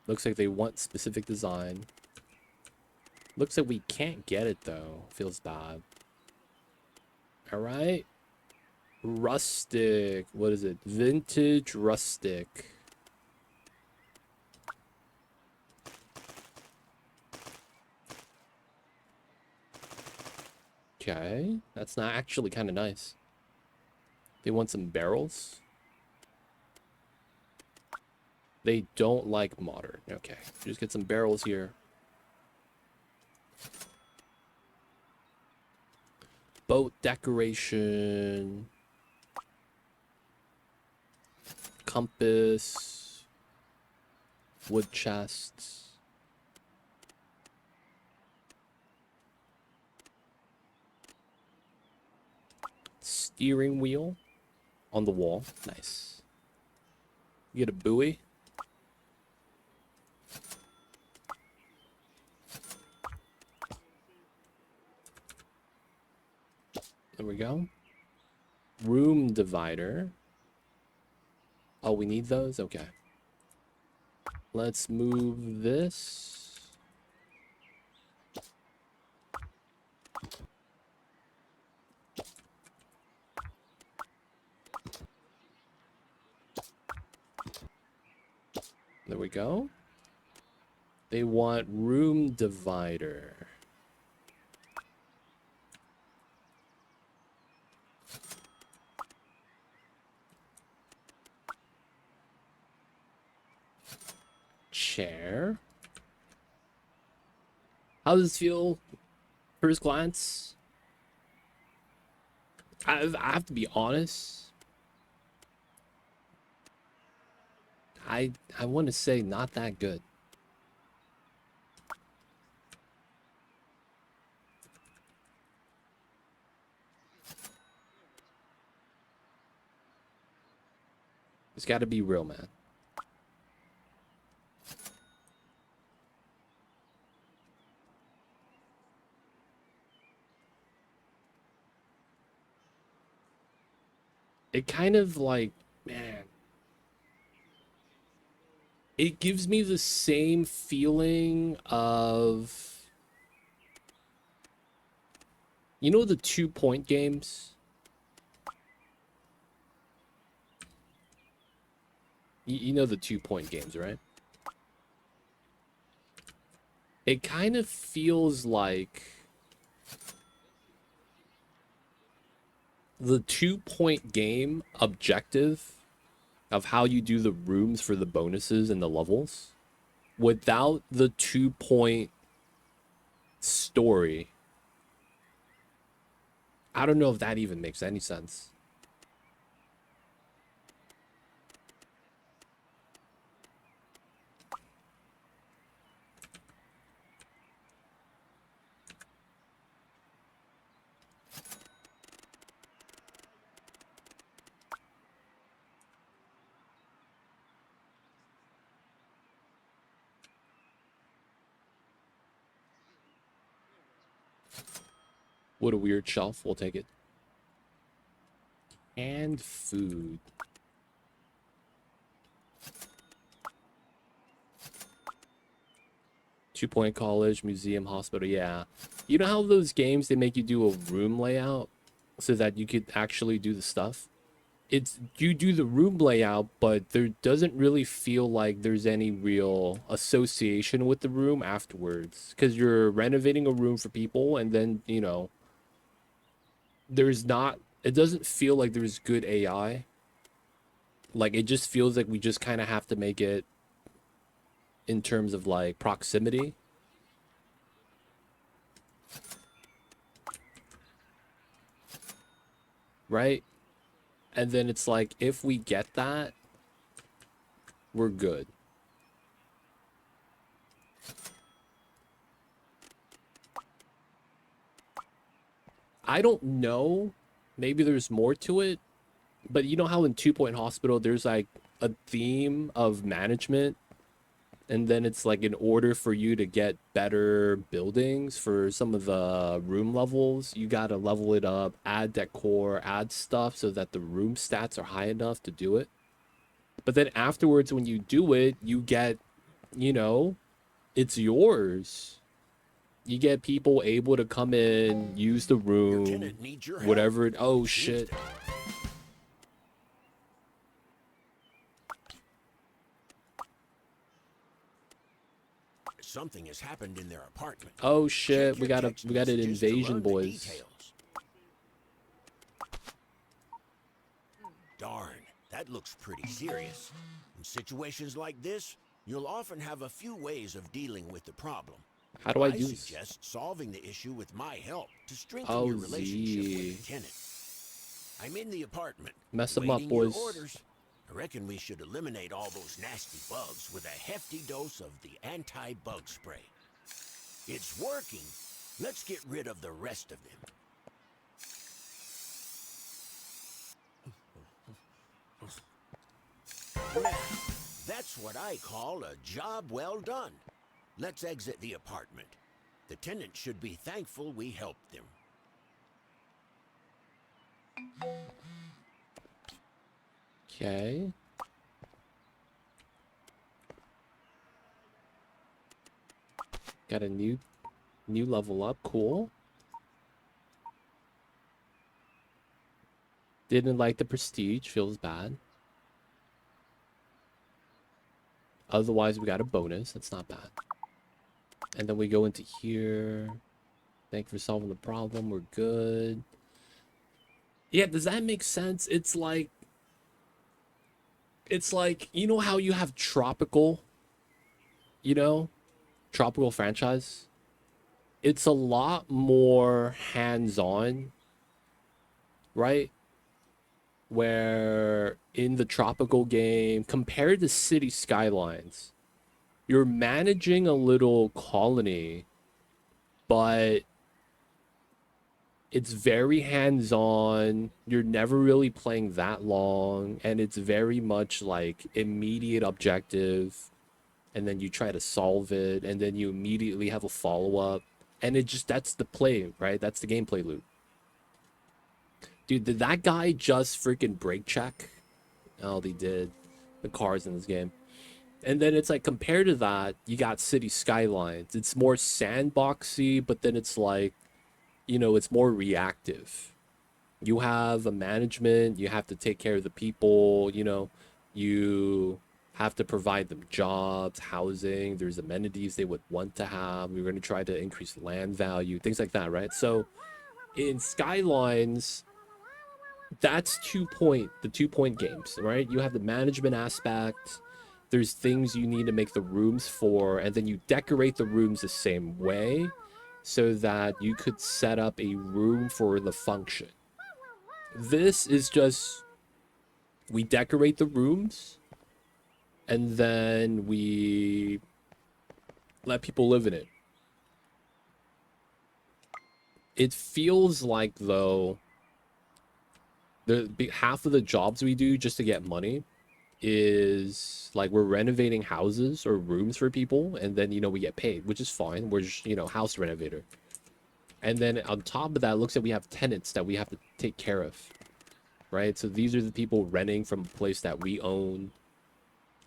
Looks like they want specific design. Looks like we can't get it, though. Feels bad. All right. Rustic. What is it? Vintage rustic. Okay. That's not actually kind of nice. They want some barrels. They don't like modern. Okay. Just get some barrels here. boat decoration, compass, wood chests. Steering wheel on the wall. Nice. You get a buoy. There we go. Room divider. Oh, we need those? Okay. Let's move this. There we go. They want room divider. Chair. How does this feel? First glance? I have to be honest. I want to say not that good. It's got to be real, man. It kind of like, man, it gives me the same feeling of, you know, the 2-point games? You know the 2-point games, right? It kind of feels like the 2-point game objective of how you do the rooms for the bonuses and the levels without the 2-point story. I don't know if that even makes any sense. What a weird shelf. We'll take it. And food. Two-point college, museum, hospital. Yeah. You know how those games, they make you do a room layout so that you could actually do the stuff? It's, you do the room layout, but there doesn't really feel like there's any real association with the room afterwards. Because you're renovating a room for people and then, you know, there's not, it doesn't feel like there's good AI. Like, it just feels like we just kind of have to make it in terms of like proximity. Right? And then it's like, if we get that, we're good. I don't know. Maybe there's more to it. But you know how in 2-point hospital, there's like a theme of management. And then it's like in order for you to get better buildings for some of the room levels, you got to level it up, add decor, add stuff so that the room stats are high enough to do it. But then afterwards, when you do it, you get, you know, it's yours. You get people able to come in, use the Your room, tenant needs your help. whatever. Oh, Seems shit. to- Something has happened in their apartment. Oh, Check shit. your We got text an messages to invasion, learn the boys. details. Darn, that looks pretty serious. In situations like this, you'll often have a few ways of dealing with the problem. How do I I do this? suggest solving the issue with my help to strengthen Oh, your relationship Z. with the tenant. I'm in the apartment, Mess them up, waiting your boys. orders. I reckon we should eliminate all those nasty bugs with a hefty dose of the anti-bug spray. It's working. Let's get rid of the rest of them. Now, that's what I call a job well done. Let's exit the apartment. The tenant should be thankful we helped them. Okay. Got a new level up. Cool. Didn't like the prestige. Feels bad. Otherwise, we got a bonus. That's not bad. And then we go into here. Thank you for solving the problem. We're good. Yeah, does that make sense? It's like, you know how you have tropical, tropical franchise? It's a lot more hands-on, right? Where in the tropical game, compared to City Skylines, you're managing a little colony, but it's very hands-on. You're never really playing that long, and it's very much like immediate objective, and then you try to solve it, and then you immediately have a follow-up, and that's the play, right? That's the gameplay loop. Dude, did that guy just freaking brake check? Oh, they did. The cars in this game. And then it's like, compared to that, you got City Skylines. It's more sandboxy, but then it's like, it's more reactive. You have a management, you have to take care of the people, you have to provide them jobs, housing, there's amenities they would want to have. We're going to try to increase land value, things like that, right? So in Skylines, that's the 2 point games, right? You have the management aspect. There's things you need to make the rooms for, and then you decorate the rooms the same way so that you could set up a room for the function. This is just, we decorate the rooms and then we let people live in it. It feels like, though, half of the jobs we do just to get money is like we're renovating houses or rooms for people, and then we get paid, which is fine. We're just house renovator. And then on top of that, it looks like we have tenants that we have to take care of, right? So these are the people renting from a place that we own,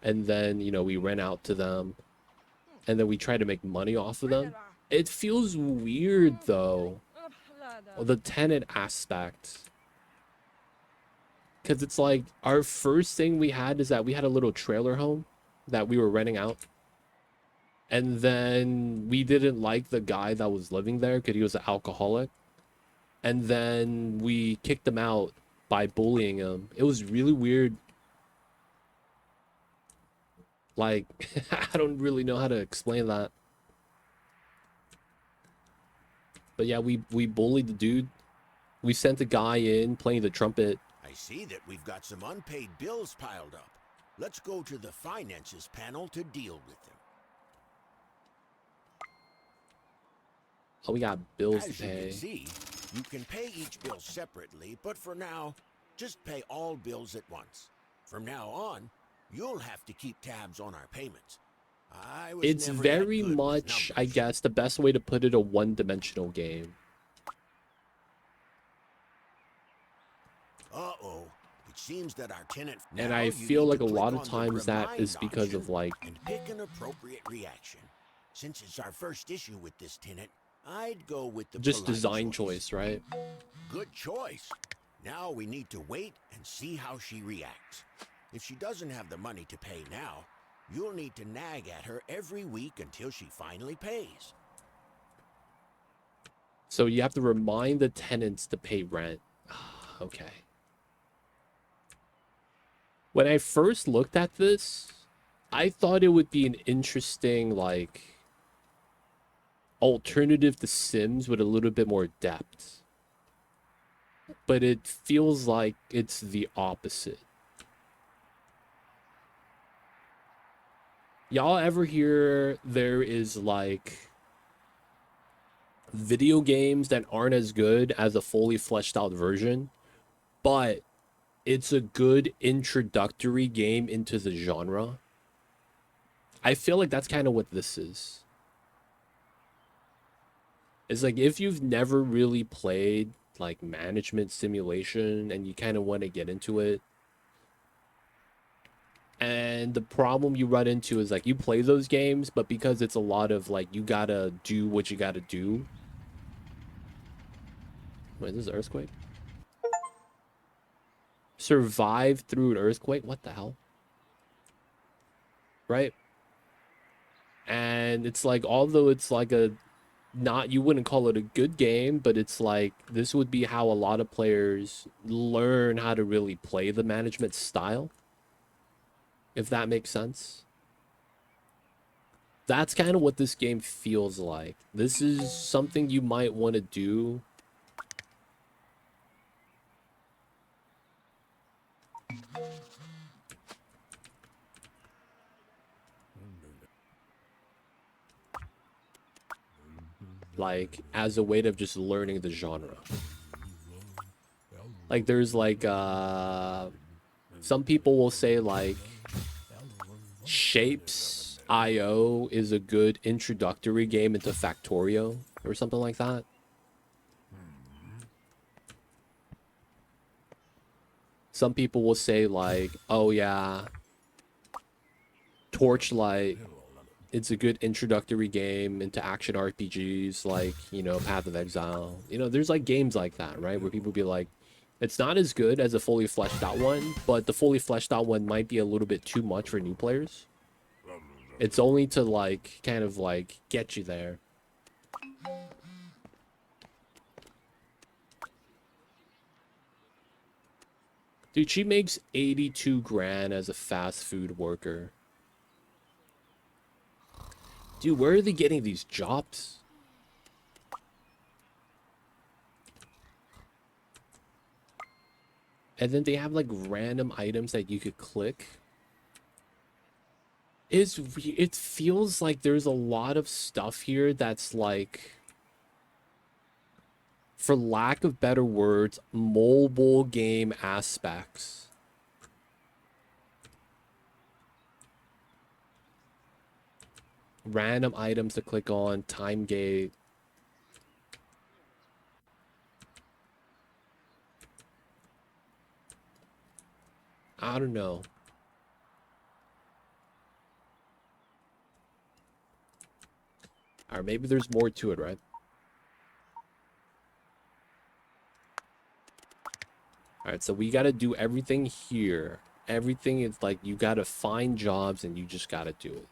and then we rent out to them, and then we try to make money off of them. It feels weird, though, the tenant aspect. Because it's like, our first thing we had is that we had a little trailer home that we were renting out. And then we didn't like the guy that was living there because he was an alcoholic. And then we kicked him out by bullying him. It was really weird. Like, I don't really know how to explain that. But yeah, we bullied the dude. We sent a guy in playing the trumpet. I see that we've got some unpaid bills piled up. Let's go to the finances panel to deal with them. Oh, we got bills to As you pay. can see, you can pay each bill separately, but for now, just pay all bills at once. From now on, you'll have to keep tabs on our payments. It's very much, I guess, the best way to put it, a one-dimensional game. Uh-oh. It seems that our tenant... And Now I you feel need like to a lot click of on the times that is remind because of option like... and pick an appropriate reaction. Since it's our first issue with this tenant, I'd go with the just polite design choice, right? Good choice. Now we need to wait and see how she reacts. If she doesn't have the money to pay now, you'll need to nag at her every week until she finally pays. So you have to remind the tenants to pay rent. Okay. When I first looked at this, I thought it would be an interesting, like, alternative to Sims with a little bit more depth. But it feels like it's the opposite. Y'all ever hear there is like video games that aren't as good as a fully fleshed out version, but it's a good introductory game into the genre? I feel like that's kind of what this is. It's like if you've never really played like management simulation and you kind of want to get into it, and the problem you run into is like you play those games, but because it's a lot of like you gotta do what you gotta do. Wait, this is an earthquake? Survive through an earthquake? What the hell? Right? And it's like, although it's like a not, you wouldn't call it a good game, but it's like this would be how a lot of players learn how to really play the management style, if that makes sense. That's kind of what this game feels like. This is something you might want to do. Like as a way of just learning the genre. Like there's like some people will say like Shapes IO is a good introductory game into Factorio or something like that. Some people will say like, oh yeah, Torchlight, it's a good introductory game into action RPGs like, you know, Path of Exile. You know, there's like games like that, right? Where people be like, it's not as good as a fully fleshed out one, but the fully fleshed out one might be a little bit too much for new players. It's only to like kind of like get you there. Dude, she makes 82 grand as a fast food worker. Dude, where are they getting these jobs? And then they have like random items that you could click. It feels like there's a lot of stuff here that's like, for lack of better words, mobile game aspects. Random items to click on, time gate. I don't know. Or maybe there's more to it, right? All right, so we got to do everything here. Everything is like you got to find jobs and you just got to do it.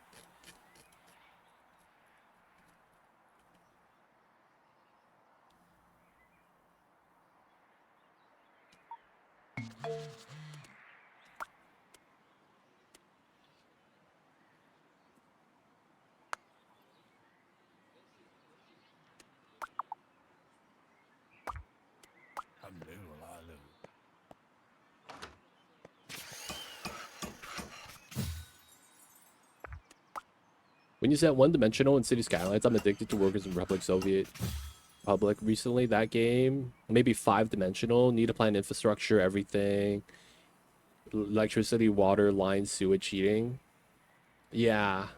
When you said one-dimensional in City Skylines, I'm addicted to Workers in Republic Soviet Republic recently. That game, maybe five-dimensional, need to plan infrastructure, everything. Electricity, water, line, sewage, heating. Yeah.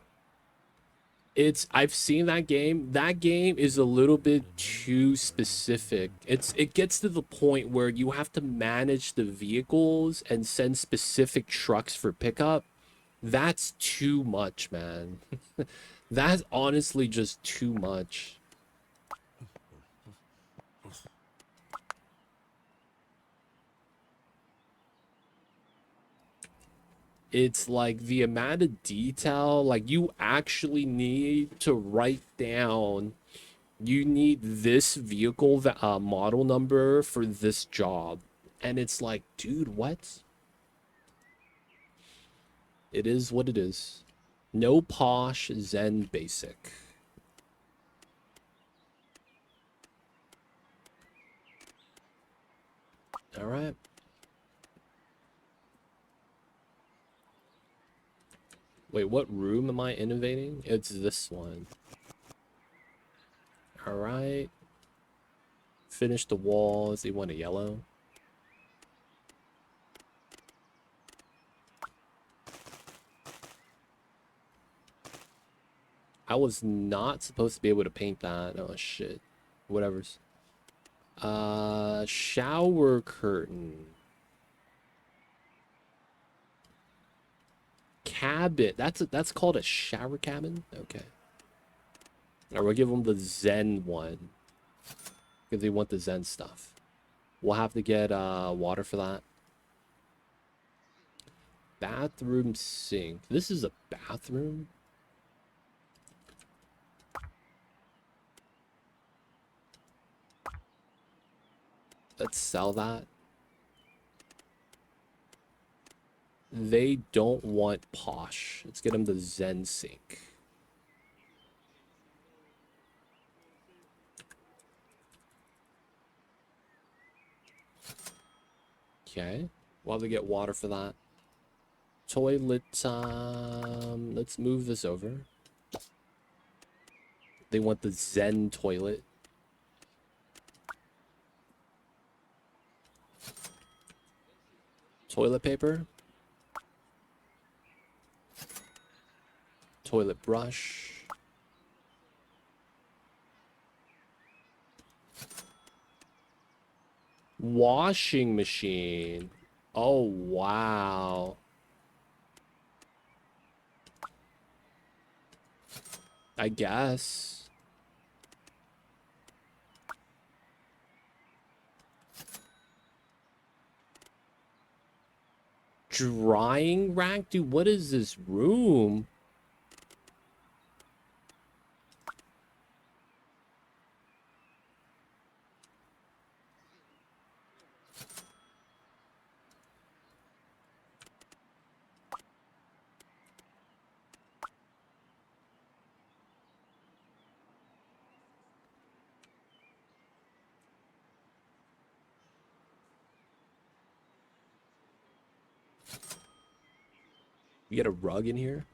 I've seen that game. That game is a little bit too specific. It gets to the point where you have to manage the vehicles and send specific trucks for pickup. That's too much, man. That's honestly just too much. It's like the amount of detail, like you actually need to write down, you need this vehicle model number for this job. And it's like, dude, what? It is what it is. No posh, Zen basic. All right. Wait, what room am I innovating? It's this one. All right. Finish the walls. You want a yellow? I was not supposed to be able to paint that. Oh shit. Whatever's. Shower curtain. Cabin. That's called a shower cabin? Okay. Alright, we'll give them the Zen one. Because they want the Zen stuff. We'll have to get water for that. Bathroom sink. This is a bathroom? Let's sell that. They don't want posh. Let's get them the Zen sink. Okay. We'll have to get water for that. Toilet, let's move this over. They want the Zen toilet. Toilet paper. Toilet brush. Washing machine. Oh, wow. I guess. Drying rack? Dude, what is this room? You get a rug in here?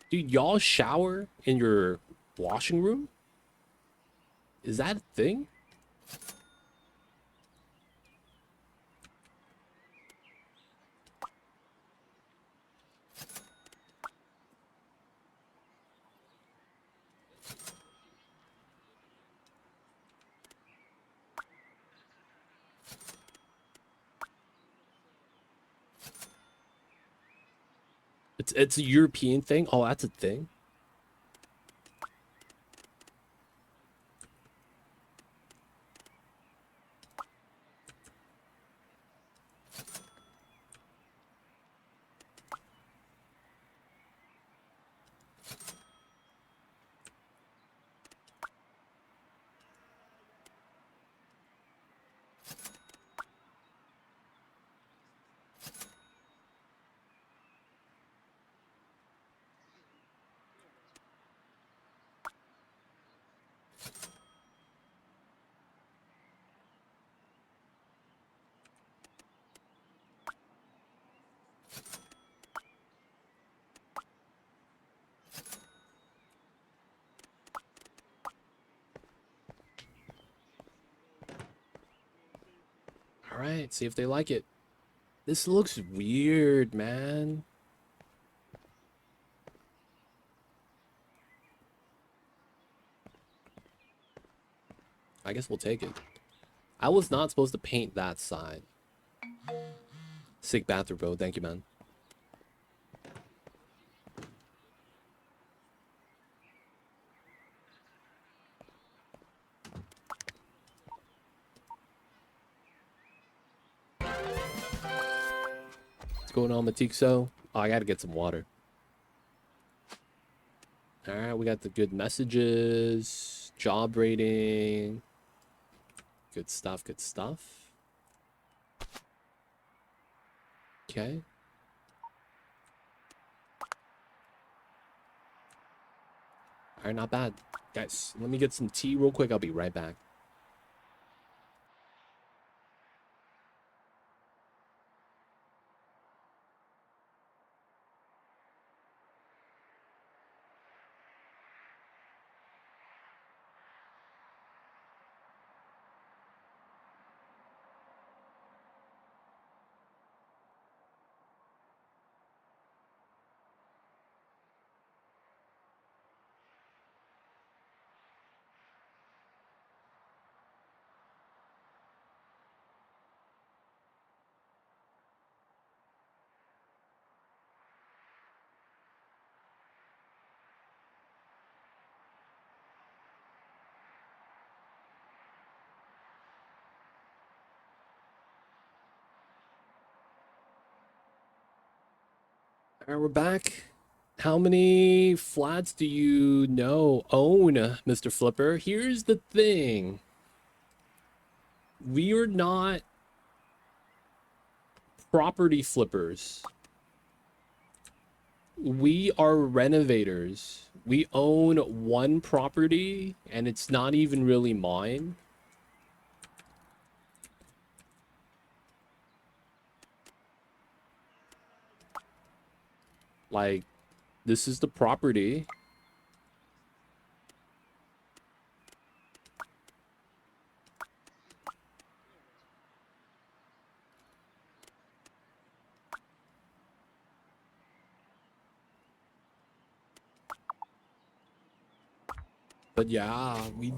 Dude, y'all shower in your washing room? Is that a thing? It's a European thing? Oh, that's a thing? All right, see if they like it. This looks weird, man. I guess we'll take it. I was not supposed to paint that side. Sick bathroom, bro. Thank you, man. What's going on, Matixo? Oh, I gotta get some water. All right, we got the good messages, job rating. Good stuff, good stuff. Okay. All right, not bad. Guys, let me get some tea real quick. I'll be right back. All right, we're back. How many flats do you own, Mr. Flipper? Here's the thing. We are not property flippers. We are renovators. We own one property, and it's not even really mine. Like, this is the property. But yeah, we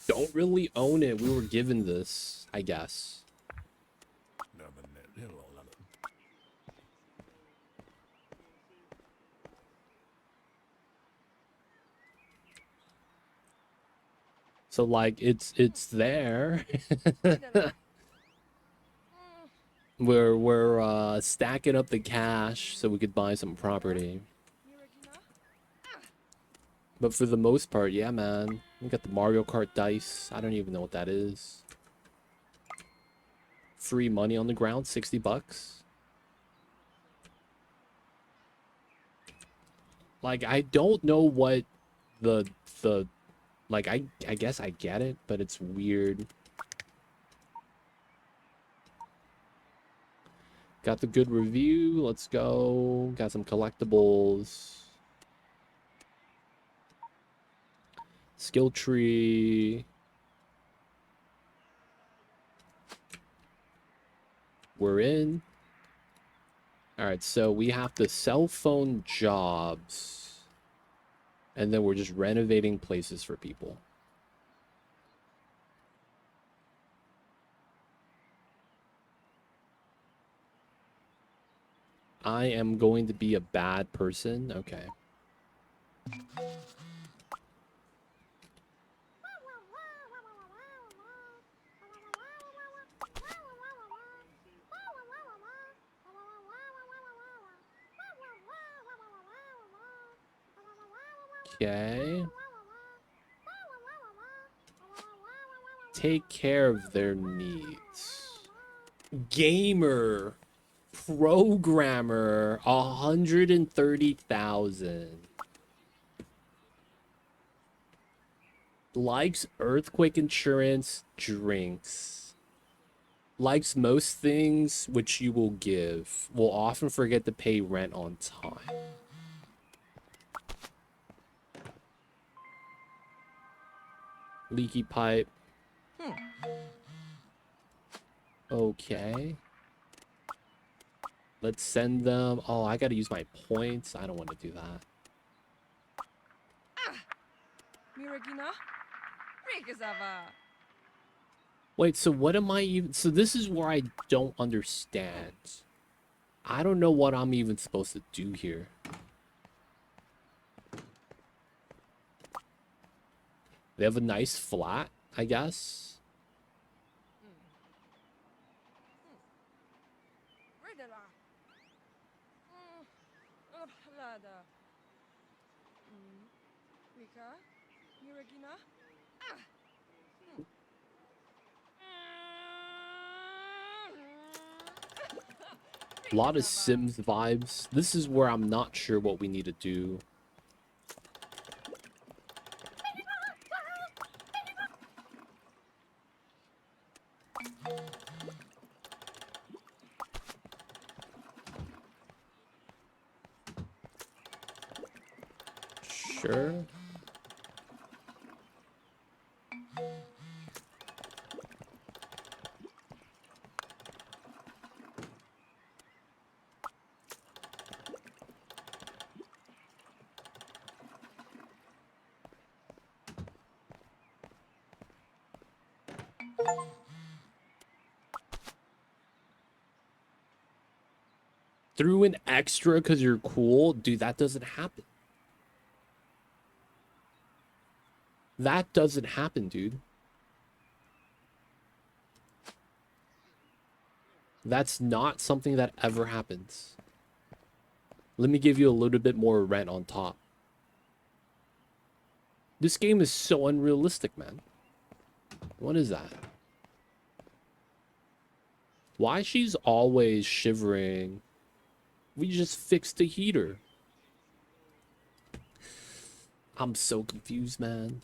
don't really own it. We were given this, I guess. So like it's there. We're stacking up the cash so we could buy some property. But for the most part, yeah, man. We got the Mario Kart dice. I don't even know what that is. Free money on the ground, 60 bucks. Like, I don't know what the like, I guess I get it, but it's weird. Got the good review. Let's go. Got some collectibles. Skill tree. We're in. All right, so we have the cell phone jobs. And then we're just renovating places for people. I am going to be a bad person. Okay. Okay. Take care of their needs. Gamer. Programmer. 130,000. Likes earthquake insurance. Drinks. Likes most things which you will give. Will often forget to pay rent on time. Leaky pipe. Okay. Let's send them. Oh, I gotta use my points. I don't want to do that. Wait, so what am I even... So this is where I don't understand. I don't know what I'm even supposed to do here. They have a nice flat, I guess. A lot of Sims vibes. This is where I'm not sure what we need to do. Sure. Threw an extra because you're cool? Dude, that doesn't happen. That doesn't happen, dude. That's not something that ever happens. Let me give you a little bit more rent on top. This game is so unrealistic, man. What is that? Why she's always shivering? We just fixed the heater. I'm so confused, man.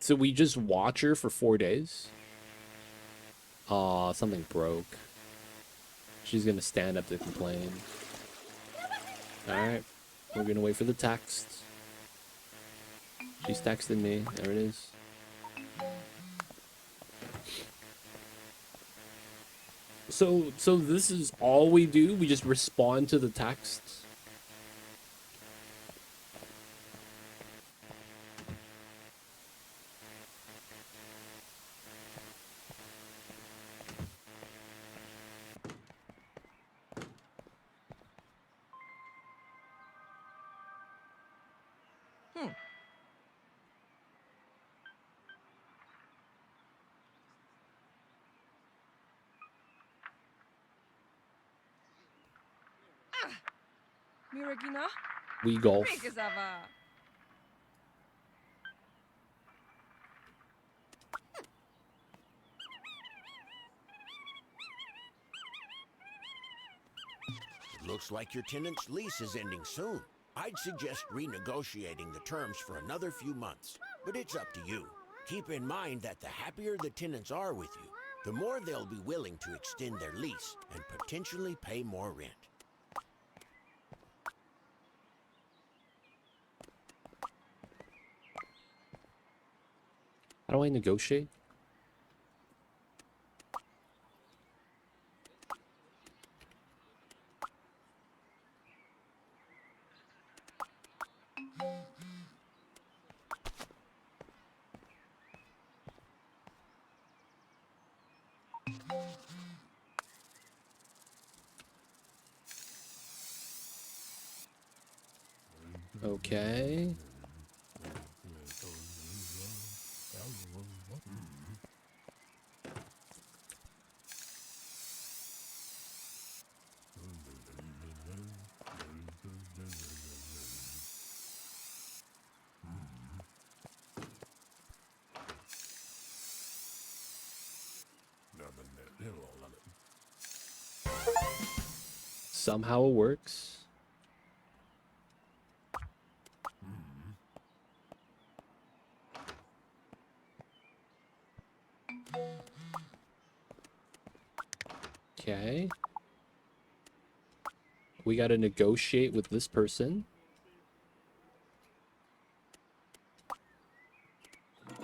So we just watch her for 4 days? Aw, something broke. She's gonna stand up to complain. Alright. We're gonna wait for the text. She's texting me. There it is. So this is all we do? We just respond to the text? Miragina? We golf. Megazava. Looks like your tenant's lease is ending soon. I'd suggest renegotiating the terms for another few months, but it's up to you. Keep in mind that the happier the tenants are with you, the more they'll be willing to extend their lease and potentially pay more rent. How do I negotiate? Okay. Somehow it works. Okay. We gotta negotiate with this person.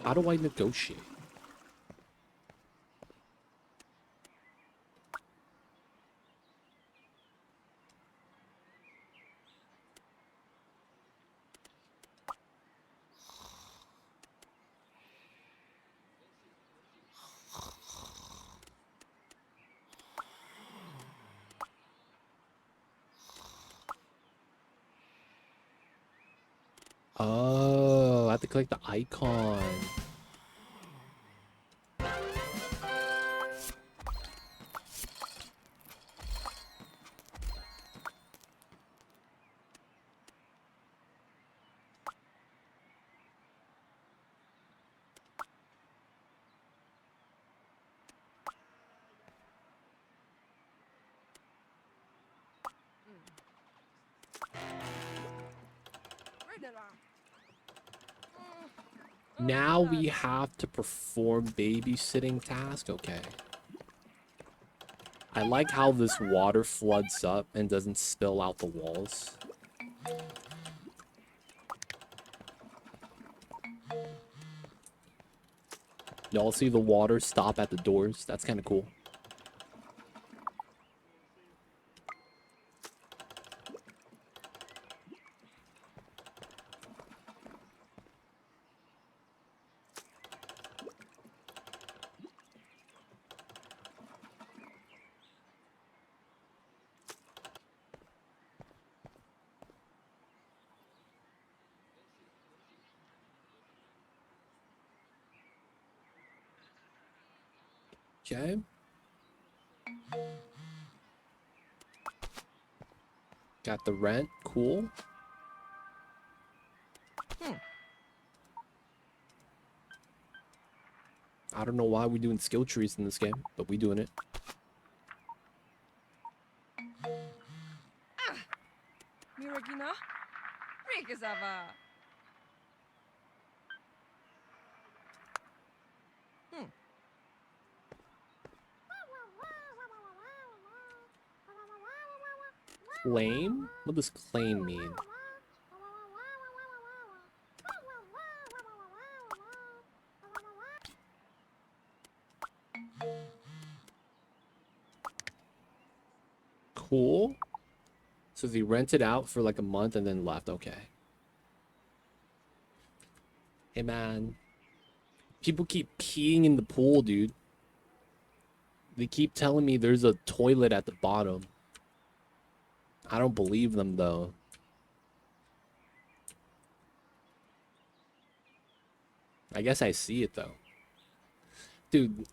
How do I negotiate? Oh, I have to click the icon. Now we have to perform babysitting task? Okay. I like how this water floods up and doesn't spill out the walls. Y'all see the water stop at the doors? That's kind of cool. Okay. Got the rent. Cool. I don't know why we're doing skill trees in this game, but we doing it. Miragina? Rikazava. Claim? What does claim mean? Cool. So he rented out for like a month and then left. Okay. Hey, man. People keep peeing in the pool, dude. They keep telling me there's a toilet at the bottom. I don't believe them, though. I guess I see it, though. Dude,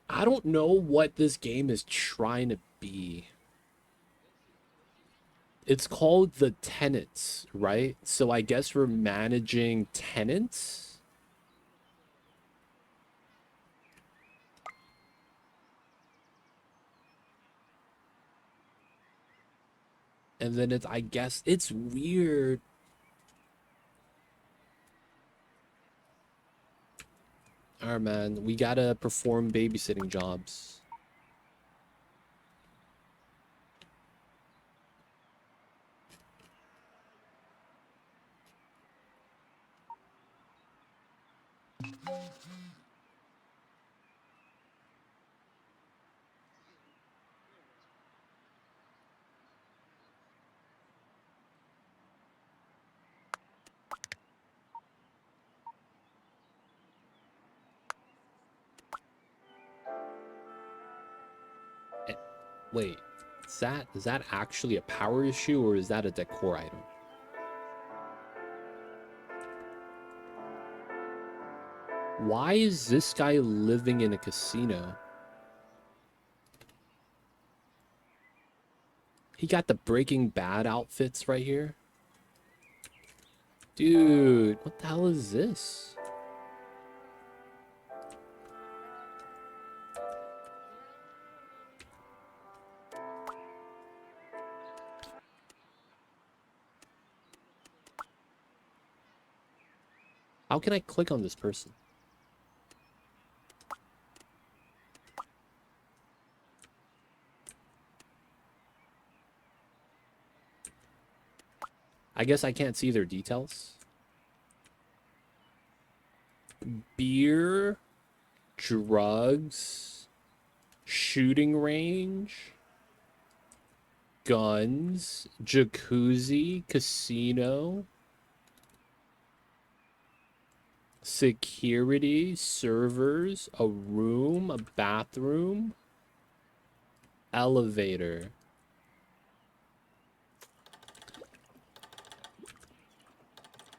I don't know what this game is trying to be. It's called the Tenants, right? So I guess we're managing tenants? And then it's, I guess, it's weird. Alright, man, we gotta perform babysitting jobs. Wait, is that actually a power issue or is that a decor item? Why is this guy living in a casino? He got the Breaking Bad outfits right here. Dude, what the hell is this? How can I click on this person? I guess I can't see their details. Beer, drugs, shooting range, guns, jacuzzi, casino, security, servers, a room, a bathroom, elevator.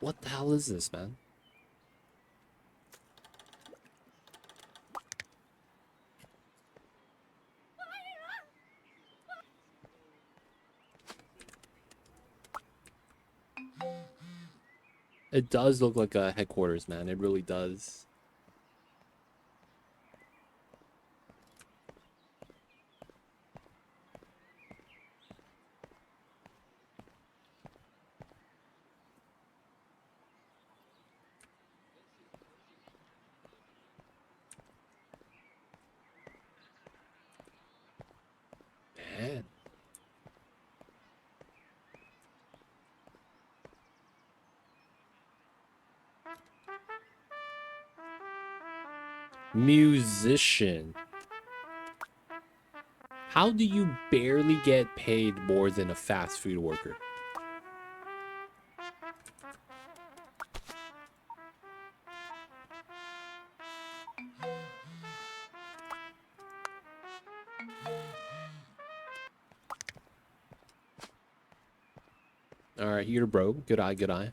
What the hell is this, man? It does look like a headquarters, man. It really does. Man. Musician. How do you barely get paid more than a fast food worker? Alright, you're broke. Good eye, good eye.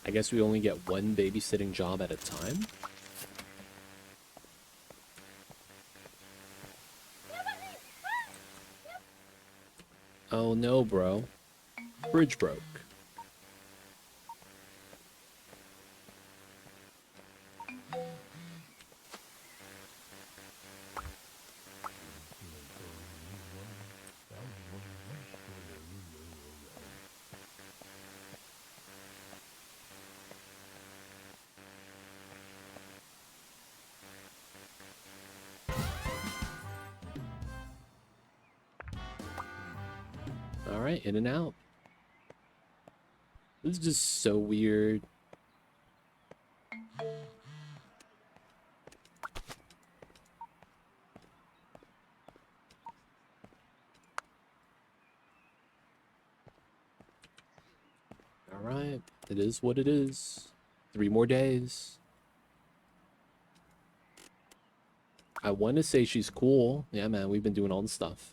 I guess we only get one babysitting job at a time. Oh no, bro. Bridge broke. Alright, in and out. This is just so weird. Alright, it is what it is. 3 more days. I want to say she's cool. Yeah, man, we've been doing all the stuff.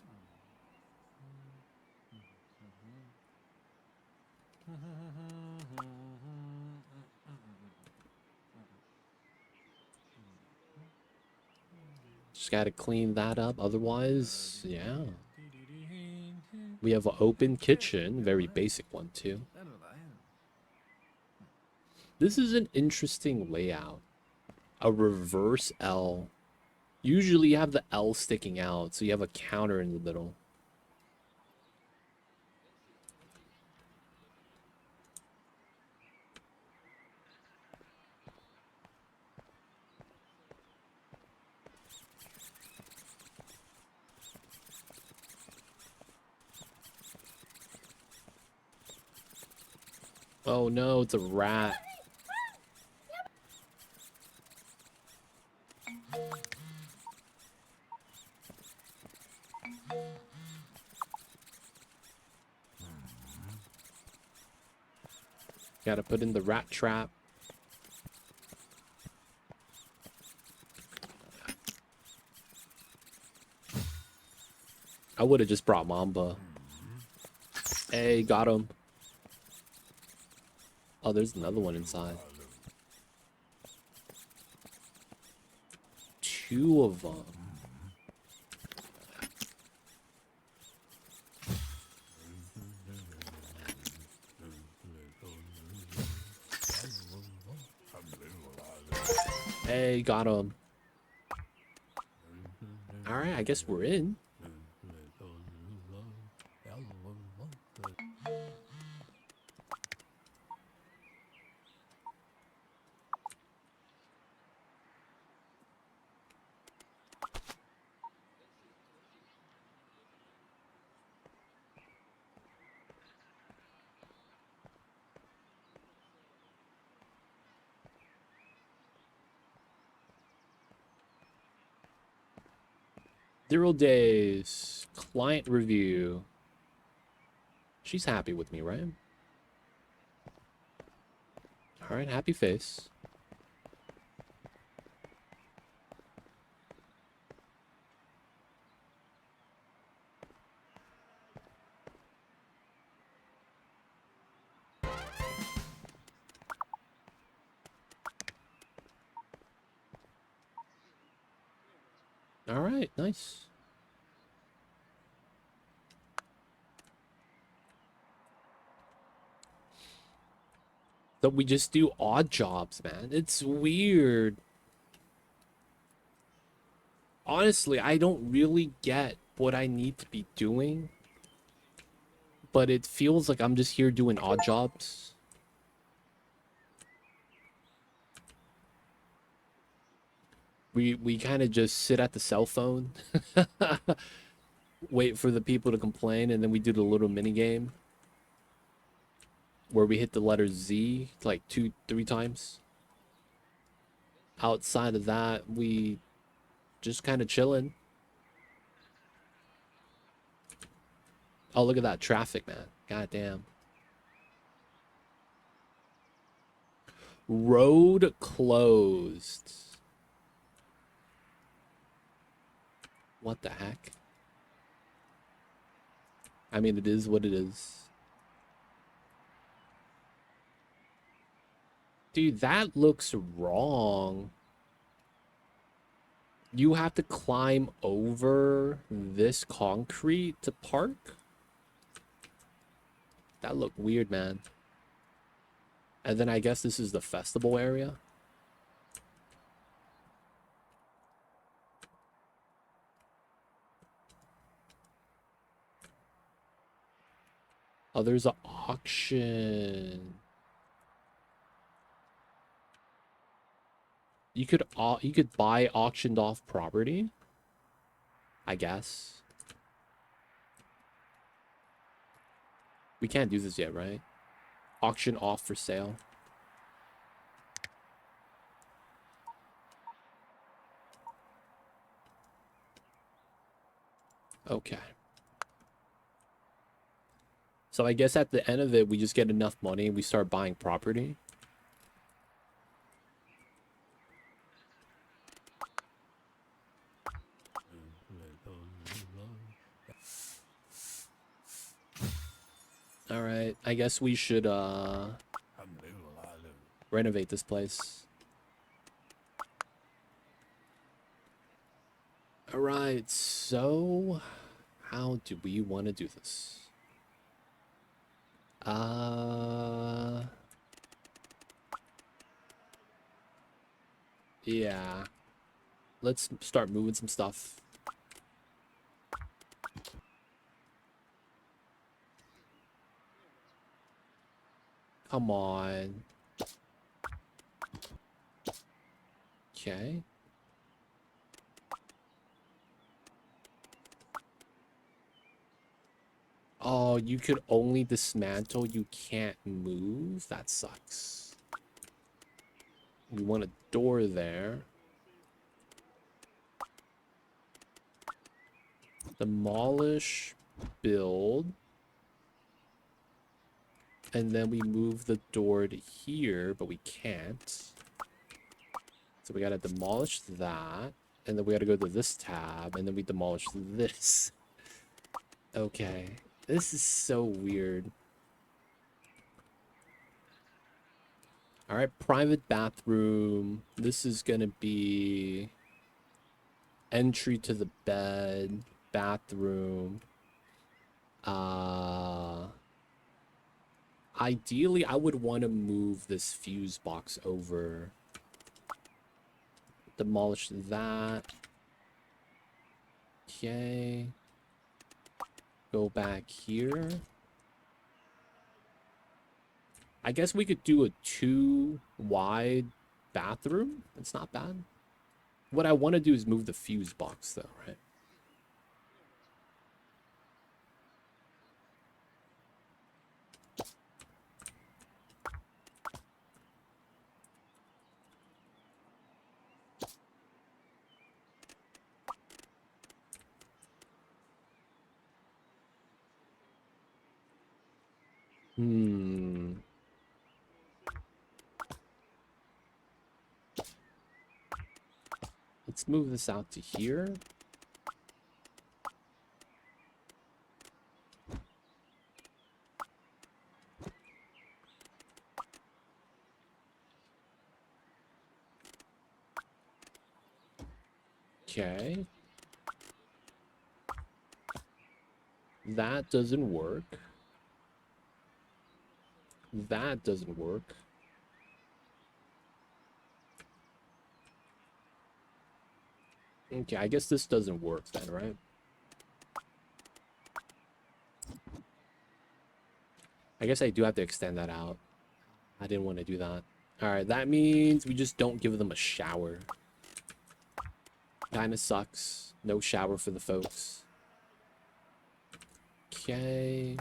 Just gotta clean that up. Otherwise, yeah. We have an open kitchen. Very basic one, too. This is an interesting layout. A reverse L. Usually you have the L sticking out, so you have a counter in the middle. Oh no, it's a rat. Gotta put in the rat trap. I would have just brought Mamba. Hey, got him. Oh, there's another one inside. 2 of them. Hey, got him. Alright, I guess we're in. Zero days. Client review. She's happy with me, right? Alright, happy face. Alright, nice. So we just do odd jobs, man. It's weird. Honestly, I don't really get what I need to be doing. But it feels like I'm just here doing odd jobs. We kind of just sit at the cell phone. Wait for the people to complain, and then we do the little mini game where we hit the letter Z like 2-3 times. Outside of that, we just kind of chilling. Oh, look at that traffic, man. God damn. Road closed. What the heck? I mean, it is what it is. Dude, that looks wrong. You have to climb over this concrete to park? That looked weird, man. And then I guess this is the festival area. Oh, there's an auction. You could buy auctioned off property, I guess. We can't do this yet, right? Auction off for sale. Okay. So I guess at the end of it, we just get enough money and we start buying property. All right, I guess we should renovate this place. All right, so how do we want to do this? Yeah. Let's start moving some stuff. Come on. Okay. Oh, you could only dismantle, you can't move? That sucks. You want a door there. Demolish, build. And then we move the door to here, but we can't. So we gotta demolish that. And then we gotta go to this tab, and then we demolish this. Okay. This is so weird. Alright, private bathroom. This is gonna be entry to the bed, bathroom. Ideally, I would want to move this fuse box over. Demolish that. Okay. Go back here. I guess we could do a 2 wide bathroom. It's not bad. What I want to do is move the fuse box though, right? Let's move this out to here. Okay. That doesn't work. That doesn't work. Okay, I guess this doesn't work then, right? I guess I do have to extend that out. I didn't want to do that. Alright, that means we just don't give them a shower. Kinda sucks. No shower for the folks. Okay.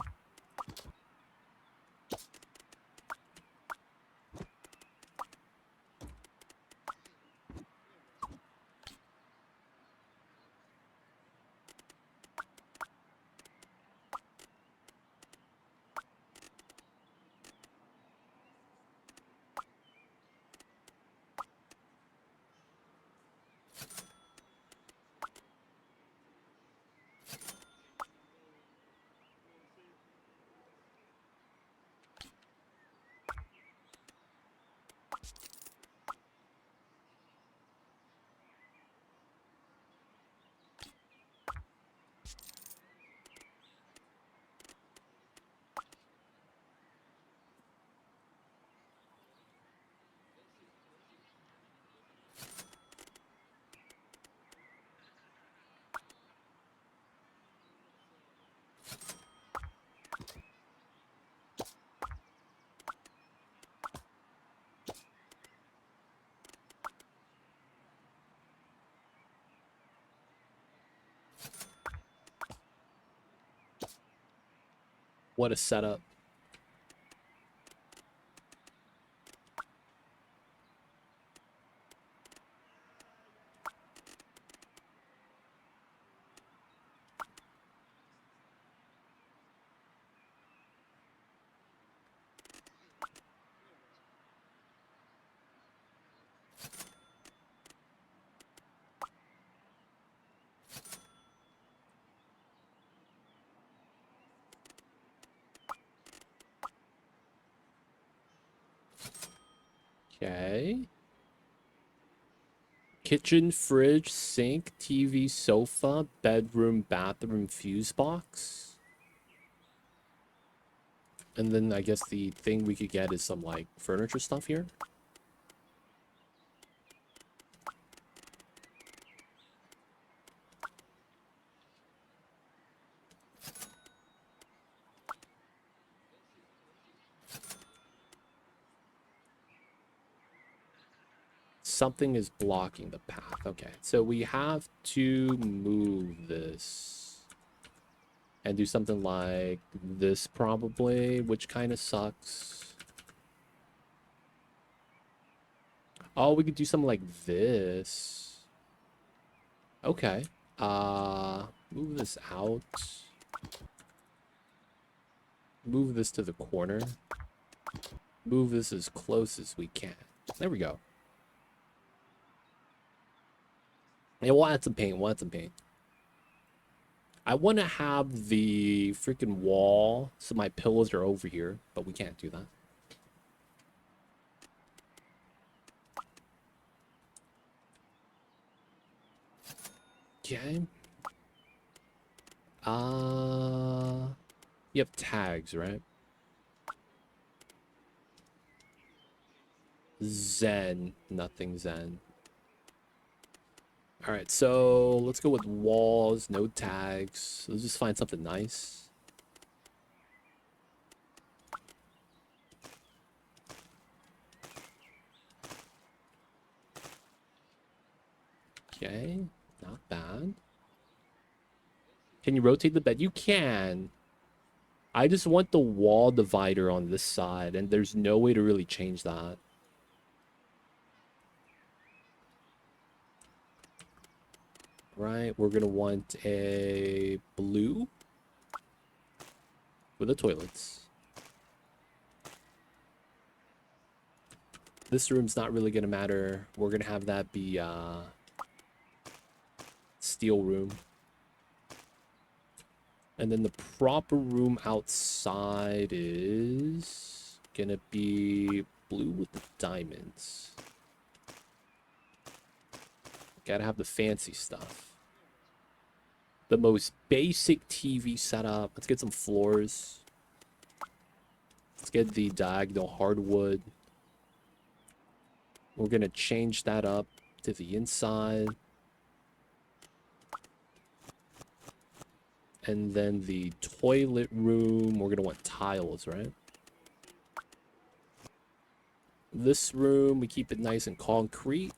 What a setup. Okay. Kitchen, fridge, sink, TV, sofa, bedroom, bathroom, fuse box. And then I guess the thing we could get is some like furniture stuff here. Something is blocking the path. Okay, so we have to move this and do something like this probably, which kind of sucks. Oh, we could do something like this. Okay. Move this out. Move this to the corner. Move this as close as we can. There we go. Yeah, we'll add some paint. We'll add some paint. I want to have the freaking wall so my pillows are over here, but we can't do that. Okay. You have tags, right? Zen. Nothing Zen. All right, so let's go with walls, no tags. Let's just find something nice. Okay, not bad. Can you rotate the bed? You can. I just want the wall divider on this side, and there's no way to really change that. Right, we're gonna want a blue for the toilets. This room's not really gonna matter. We're gonna have that be steel room. And then the proper room outside is gonna be blue with the diamonds. Gotta have the fancy stuff. The most basic TV setup. Let's get some floors. Let's get the diagonal hardwood. We're gonna change that up to the inside. And then the toilet room, we're gonna want tiles, right? This room, we keep it nice and concrete.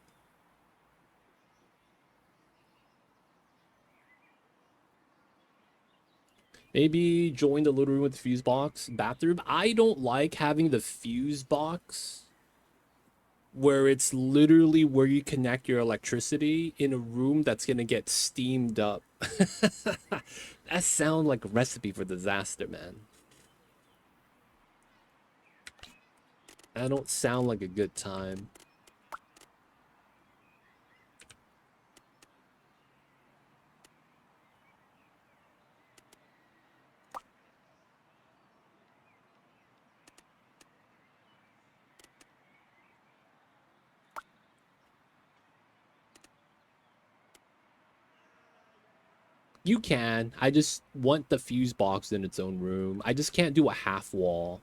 Maybe join the little room with the fuse box. Bathroom. I don't like having the fuse box where it's literally where you connect your electricity in a room that's gonna get steamed up. That sounds like a recipe for disaster, man. That don't sound like a good time. You can. I just want the fuse box in its own room. I just can't do a half wall.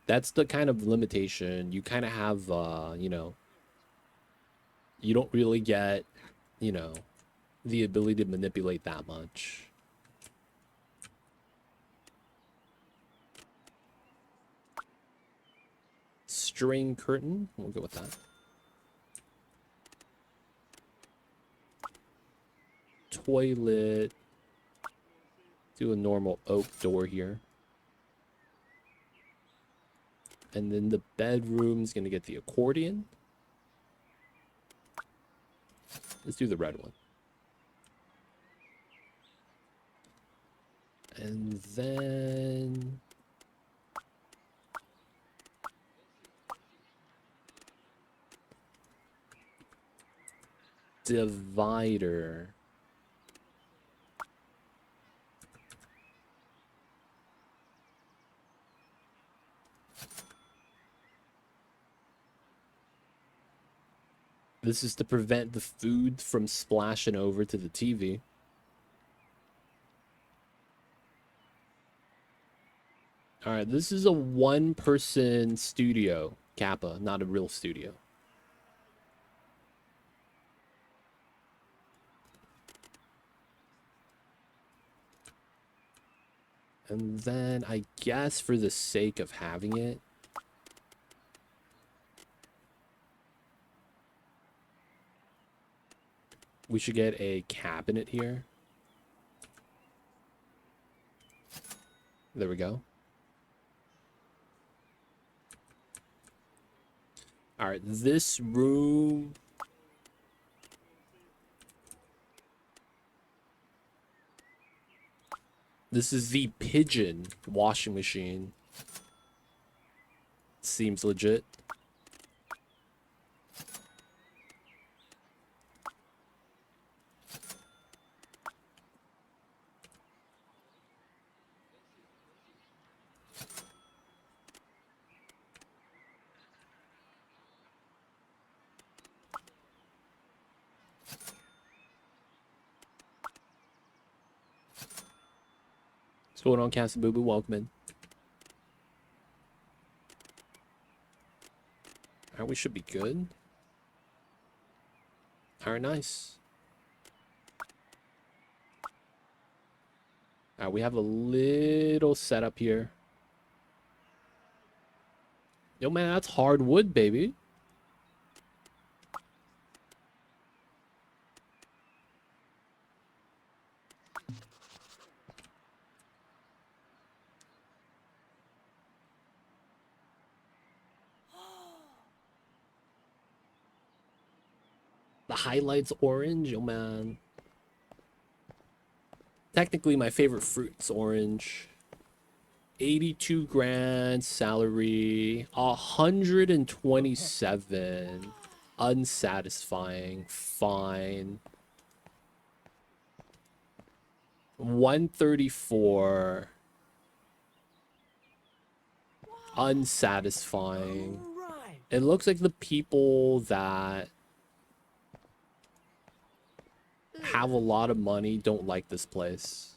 That's the kind of limitation. You kind of have, you know, you don't really get, you know, the ability to manipulate that much. String curtain. We'll go with that. Toilet. Do a normal oak door here. And then the bedroom's gonna get the accordion. Let's do the red one. And then divider. This is to prevent the food from splashing over to the TV. All right, this is a one-person studio, Kappa, not a real studio. And then I guess for the sake of having it, we should get a cabinet here. There we go. All right, this room. This is the Pigeon washing machine. Seems legit. What's going on, Cassie Boo Boo? Welcome in. Alright, we should be good. Alright, nice. Alright, we have a little setup here. Yo, man, that's hardwood, baby. The highlight's orange, yo, man. Technically, my favorite fruit's orange. 82 grand salary, 127, unsatisfying, fine. 134, unsatisfying. It looks like the people that have a lot of money don't like this place.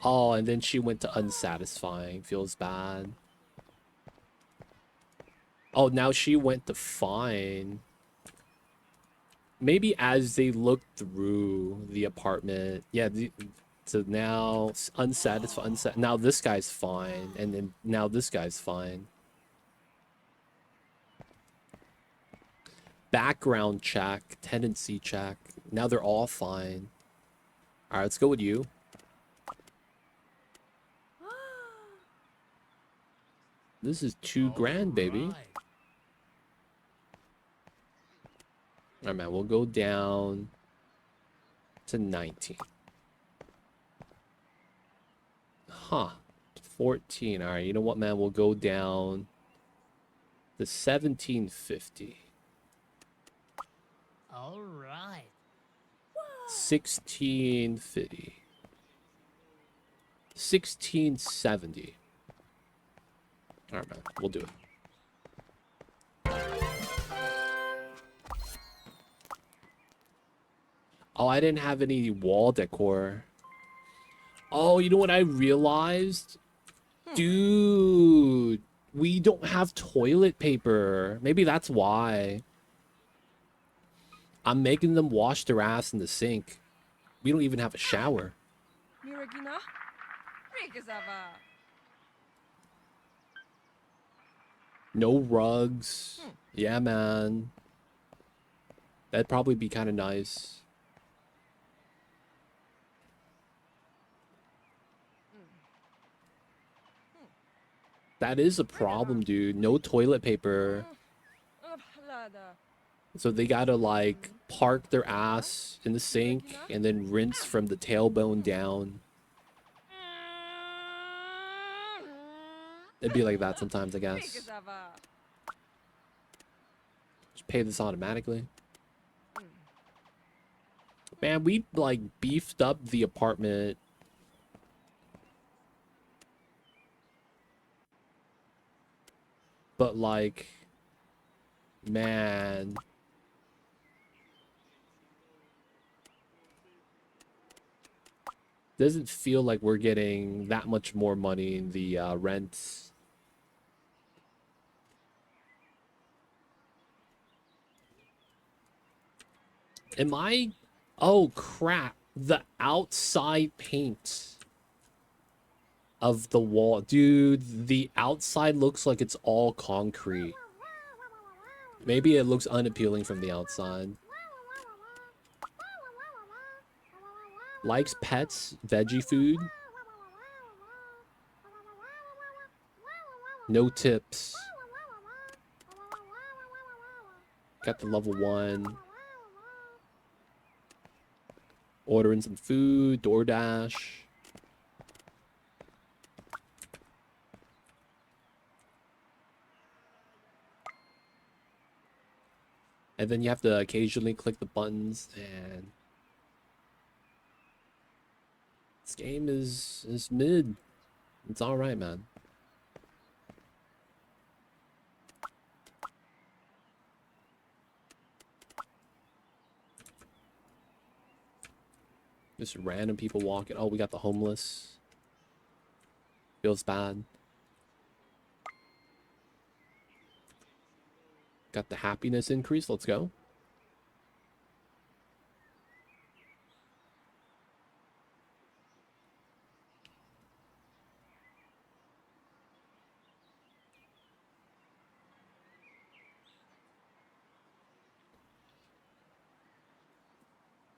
Oh, and then she went to unsatisfying. Feels bad. Oh, now she went to fine. Maybe as they look through the apartment. Yeah, so now unsatisfied. Now this guy's fine. And then now this guy's fine. Background check. Tenancy check. Now they're all fine. All right, let's go with you. This is 2 grand, baby. All right, man, we'll go down to 19. Huh. 14. All right, you know what, man? We'll go down to 1750. All right. 1650. 1670. All right, man. We'll do it. Oh, I didn't have any wall decor. Oh, you know what I realized? Dude, we don't have toilet paper. Maybe that's why. I'm making them wash their ass in the sink. We don't even have a shower. Miragina? Rikazava. No rugs. Yeah, man. That'd probably be kind of nice. That is a problem, dude. No toilet paper. Lada. So they gotta like park their ass in the sink and then rinse from the tailbone down. It'd be like that sometimes, I guess. Rigazava. Just pay this automatically. Man, we like beefed up the apartment. But like, man. Doesn't feel like we're getting that much more money in the rent. Am I? Oh crap! The outside paint of the wall, dude. The outside looks like it's all concrete. Maybe it looks unappealing from the outside. Likes pets, veggie food. No tips. Got the level 1. Ordering some food, DoorDash. And then you have to occasionally click the buttons, and this game is mid. It's all right, man. Just random people walking. Oh, we got the homeless. Feels bad. Got the happiness increase. Let's go.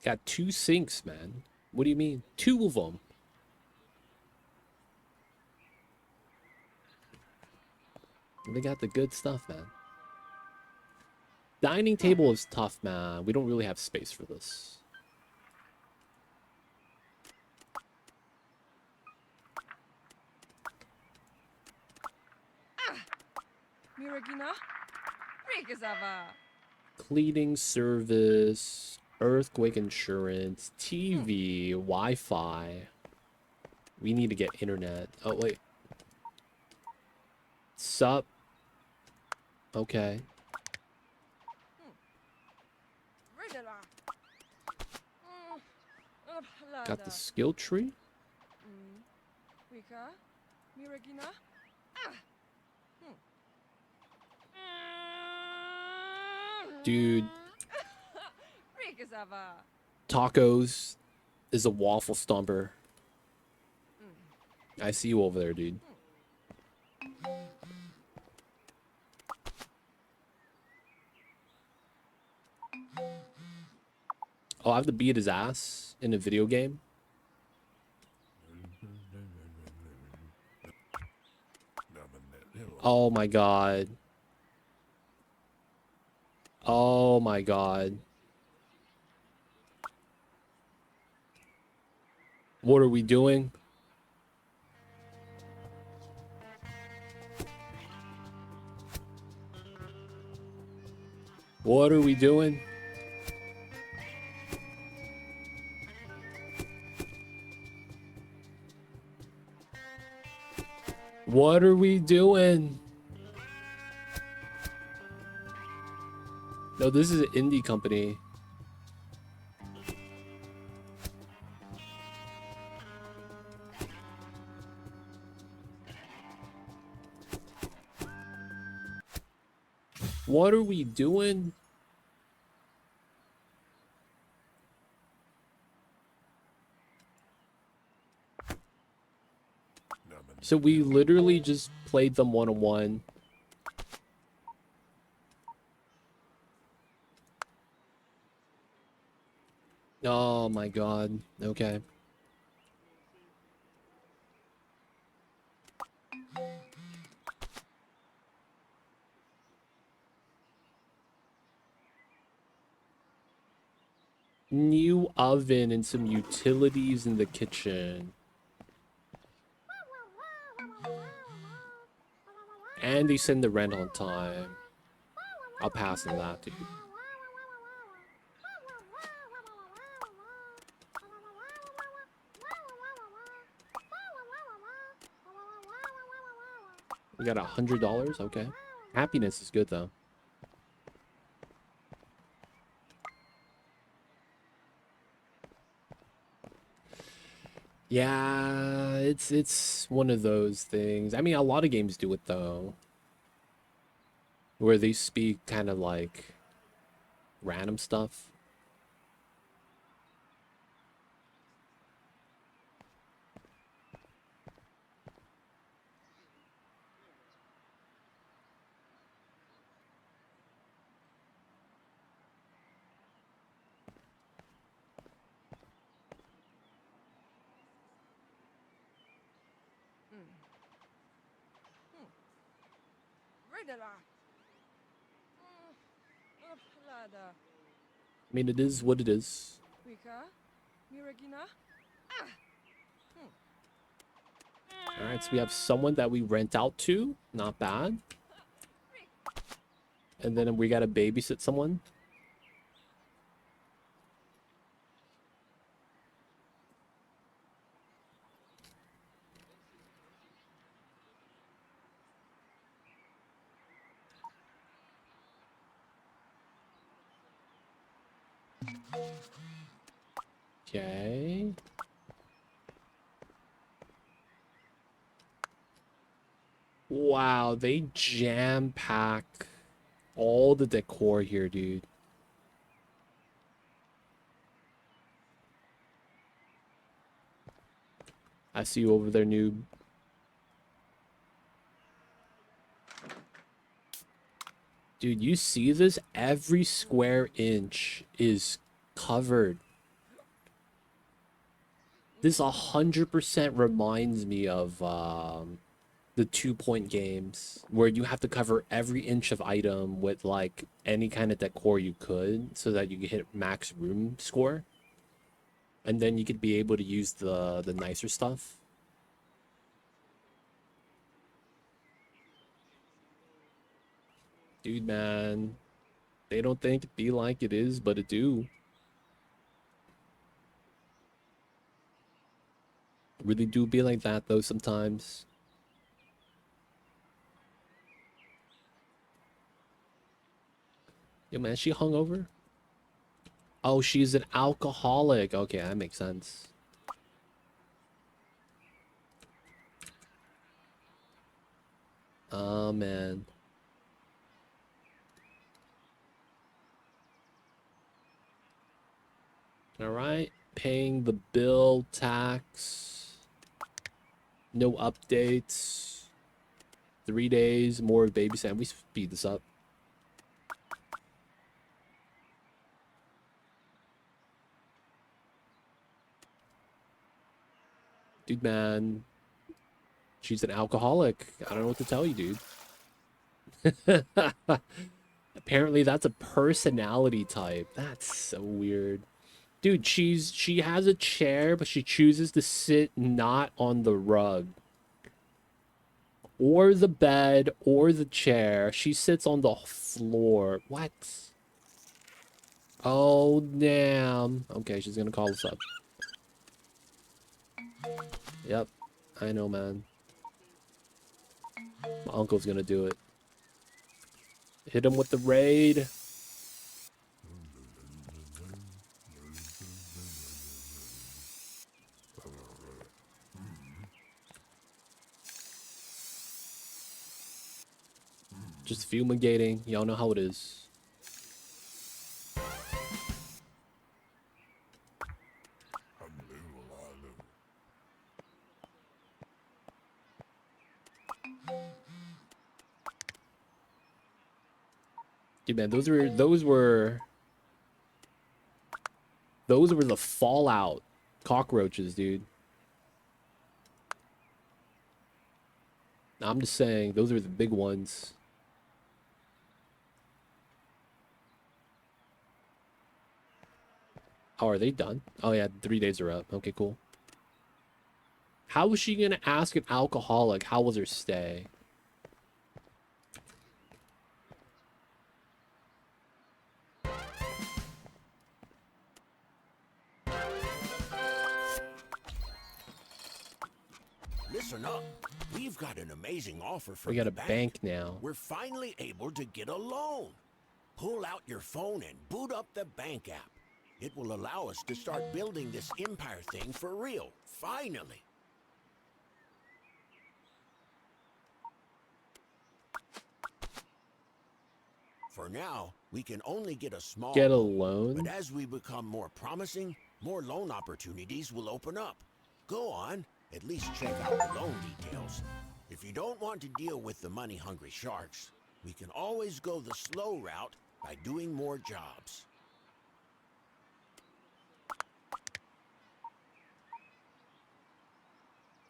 Got 2 sinks, man. What do you mean? 2 of them. They got the good stuff, man. Dining table is tough, man. We don't really have space for this. Miragina. Rigazava. Cleaning service, earthquake insurance, TV, Wi-Fi. We need to get internet. Oh, wait. Sup? Okay. Rigala. Got the skill tree. Rika. Miragina. Dude, Rigazava. tacos is a waffle stomper. I see you over there, dude. Oh, I have to beat his ass in a video game? Oh my god. Oh my god. What are we doing? What are we doing? What are we doing? No, this is an indie company. What are we doing? So we literally just played them one-on-one. Oh my god. Okay. new oven and some utilities in the kitchen. And they send the rent on time. I'll pass on that, dude. We got $100. Okay. Happiness is good though. Yeah, it's one of those things. I mean, a lot of games do it though, where they speak kind of like random stuff. Riddler. Lada. I mean, it is what it is. Rika. Miragina. All right, so we have someone that we rent out to. Not bad. And then we got to babysit someone. Okay. Wow, they jam pack all the decor here, dude. I see you over there, noob. Dude, you see this? Every square inch is covered. This 100% reminds me of the 2 Point games where you have to cover every inch of item with like any kind of decor you could so that you can hit max room score. And then you could be able to use the nicer stuff. Dude, man. They don't think it be like it is, but it do. Really do be like that though sometimes. Yo, man, she hungover? Oh, she's an alcoholic. Okay, that makes sense. Oh, man. All right. Paying the bill, tax. No updates. 3 days, more babysitting. We speed this up. Dude, man. She's an alcoholic. I don't know what to tell you, dude. Apparently, that's a personality type. That's so weird. Dude, she has a chair, but she chooses to sit not on the rug. Or the bed, or the chair. She sits on the floor. What? Oh, damn. Okay, she's gonna call us up. Yep. I know, man. My uncle's gonna do it. Hit him with the raid. Just fumigating. Y'all know how it is. Dude, man, those were the Fallout cockroaches, dude. I'm just saying, those are the big ones. Oh, are they done? Oh yeah, 3 days are up. Okay, cool. How was she gonna ask an alcoholic how was her stay? Listen up. We've got an amazing offer from We got the a bank now. We're finally able to get a loan. Pull out your phone and boot up the bank app. It will allow us to start building this empire thing for real. Finally. For now, we can only get a small Get a loan. loan? But as we become more promising, more loan opportunities will open up. Go on, at least check out the loan details. If you don't want to deal with the money-hungry sharks, we can always go the slow route by doing more jobs.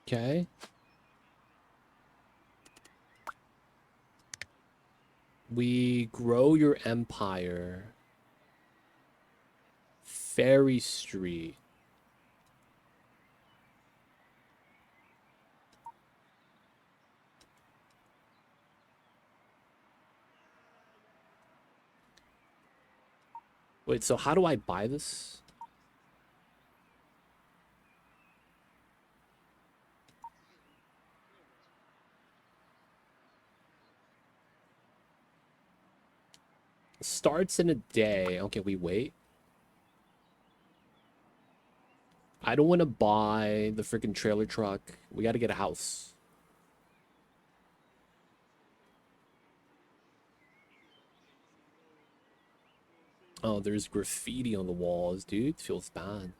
Okay. We grow your empire. Ferry Street. Wait, so how do I buy this? Starts in a day. Okay, we wait. I don't want to buy the freaking trailer truck. We got to get a house. Oh, there's graffiti on the walls, dude. Feels bad.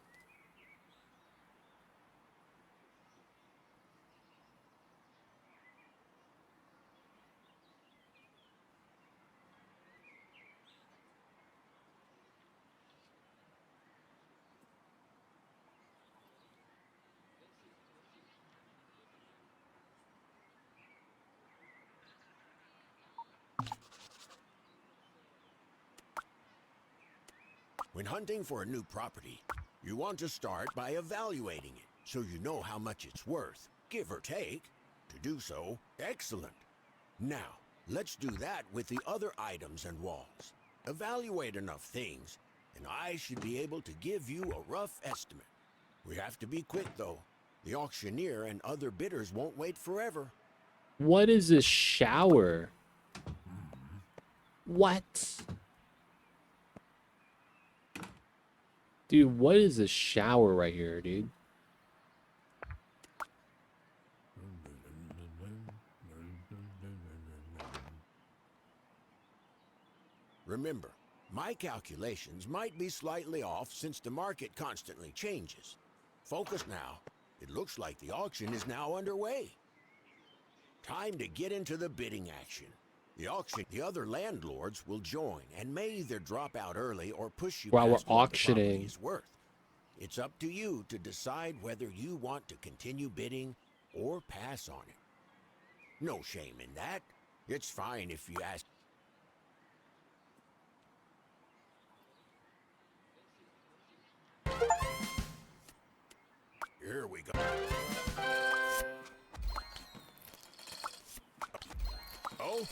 When hunting for a new property, you want to start by evaluating it so you know how much it's worth, give or take. To do so, excellent. Now, let's do that with the other items and walls. Evaluate enough things, and I should be able to give you a rough estimate. We have to be quick, though. The auctioneer and other bidders won't wait forever. What is a shower? What? Dude, what is a shower right here, dude? Remember, my calculations might be slightly off since the market constantly changes. Focus now. It looks like the auction is now underway. Time to get into the bidding action. The other landlords will join and may either drop out early or push you While we're past what the property auctioning. is worth. It's up to you to decide whether you want to continue bidding or pass on it. No shame in that. It's fine if you ask. Here we go. Oh,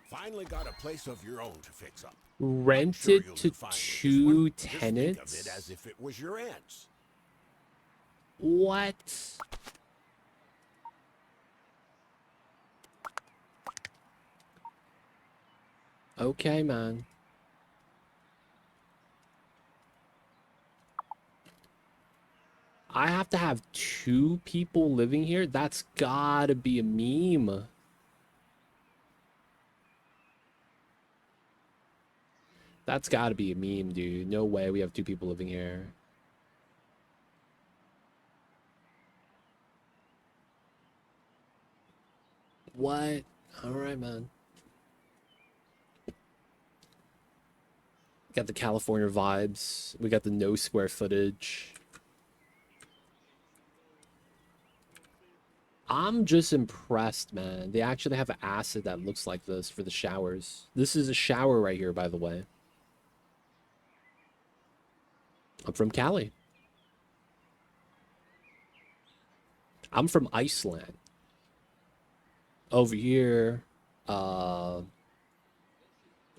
finally got a place of your own to fix up. Rent Sure it you'll to do fine with this 2 one. Just tenants? think of it as if it was your aunt's. What? Okay, man. I have to have 2 people living here? That's gotta be a meme. That's gotta be a meme, dude. No way we have 2 people living here. What? Alright, man. Got the California vibes. We got the no square footage. I'm just impressed, man. They actually have an asset that looks like this for the showers. This is a shower right here, by the way. I'm from Cali. I'm from Iceland. Over here,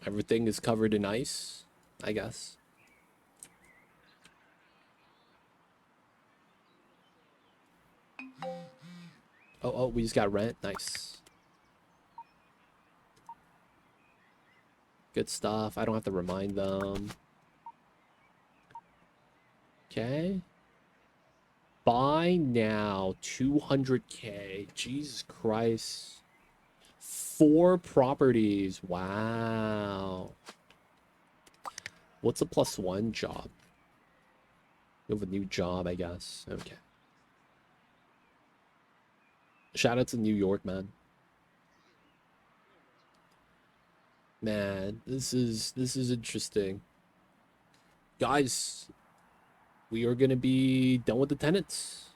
everything is covered in ice, I guess. Oh, we just got rent. Nice. Good stuff. I don't have to remind them. Okay. Buy now. 200K. Jesus Christ. 4 properties. Wow. What's a +1 job? You have a new job, I guess. Okay. Shout out to New York, man. Man, this is interesting. Guys, we are gonna be done with the tenants.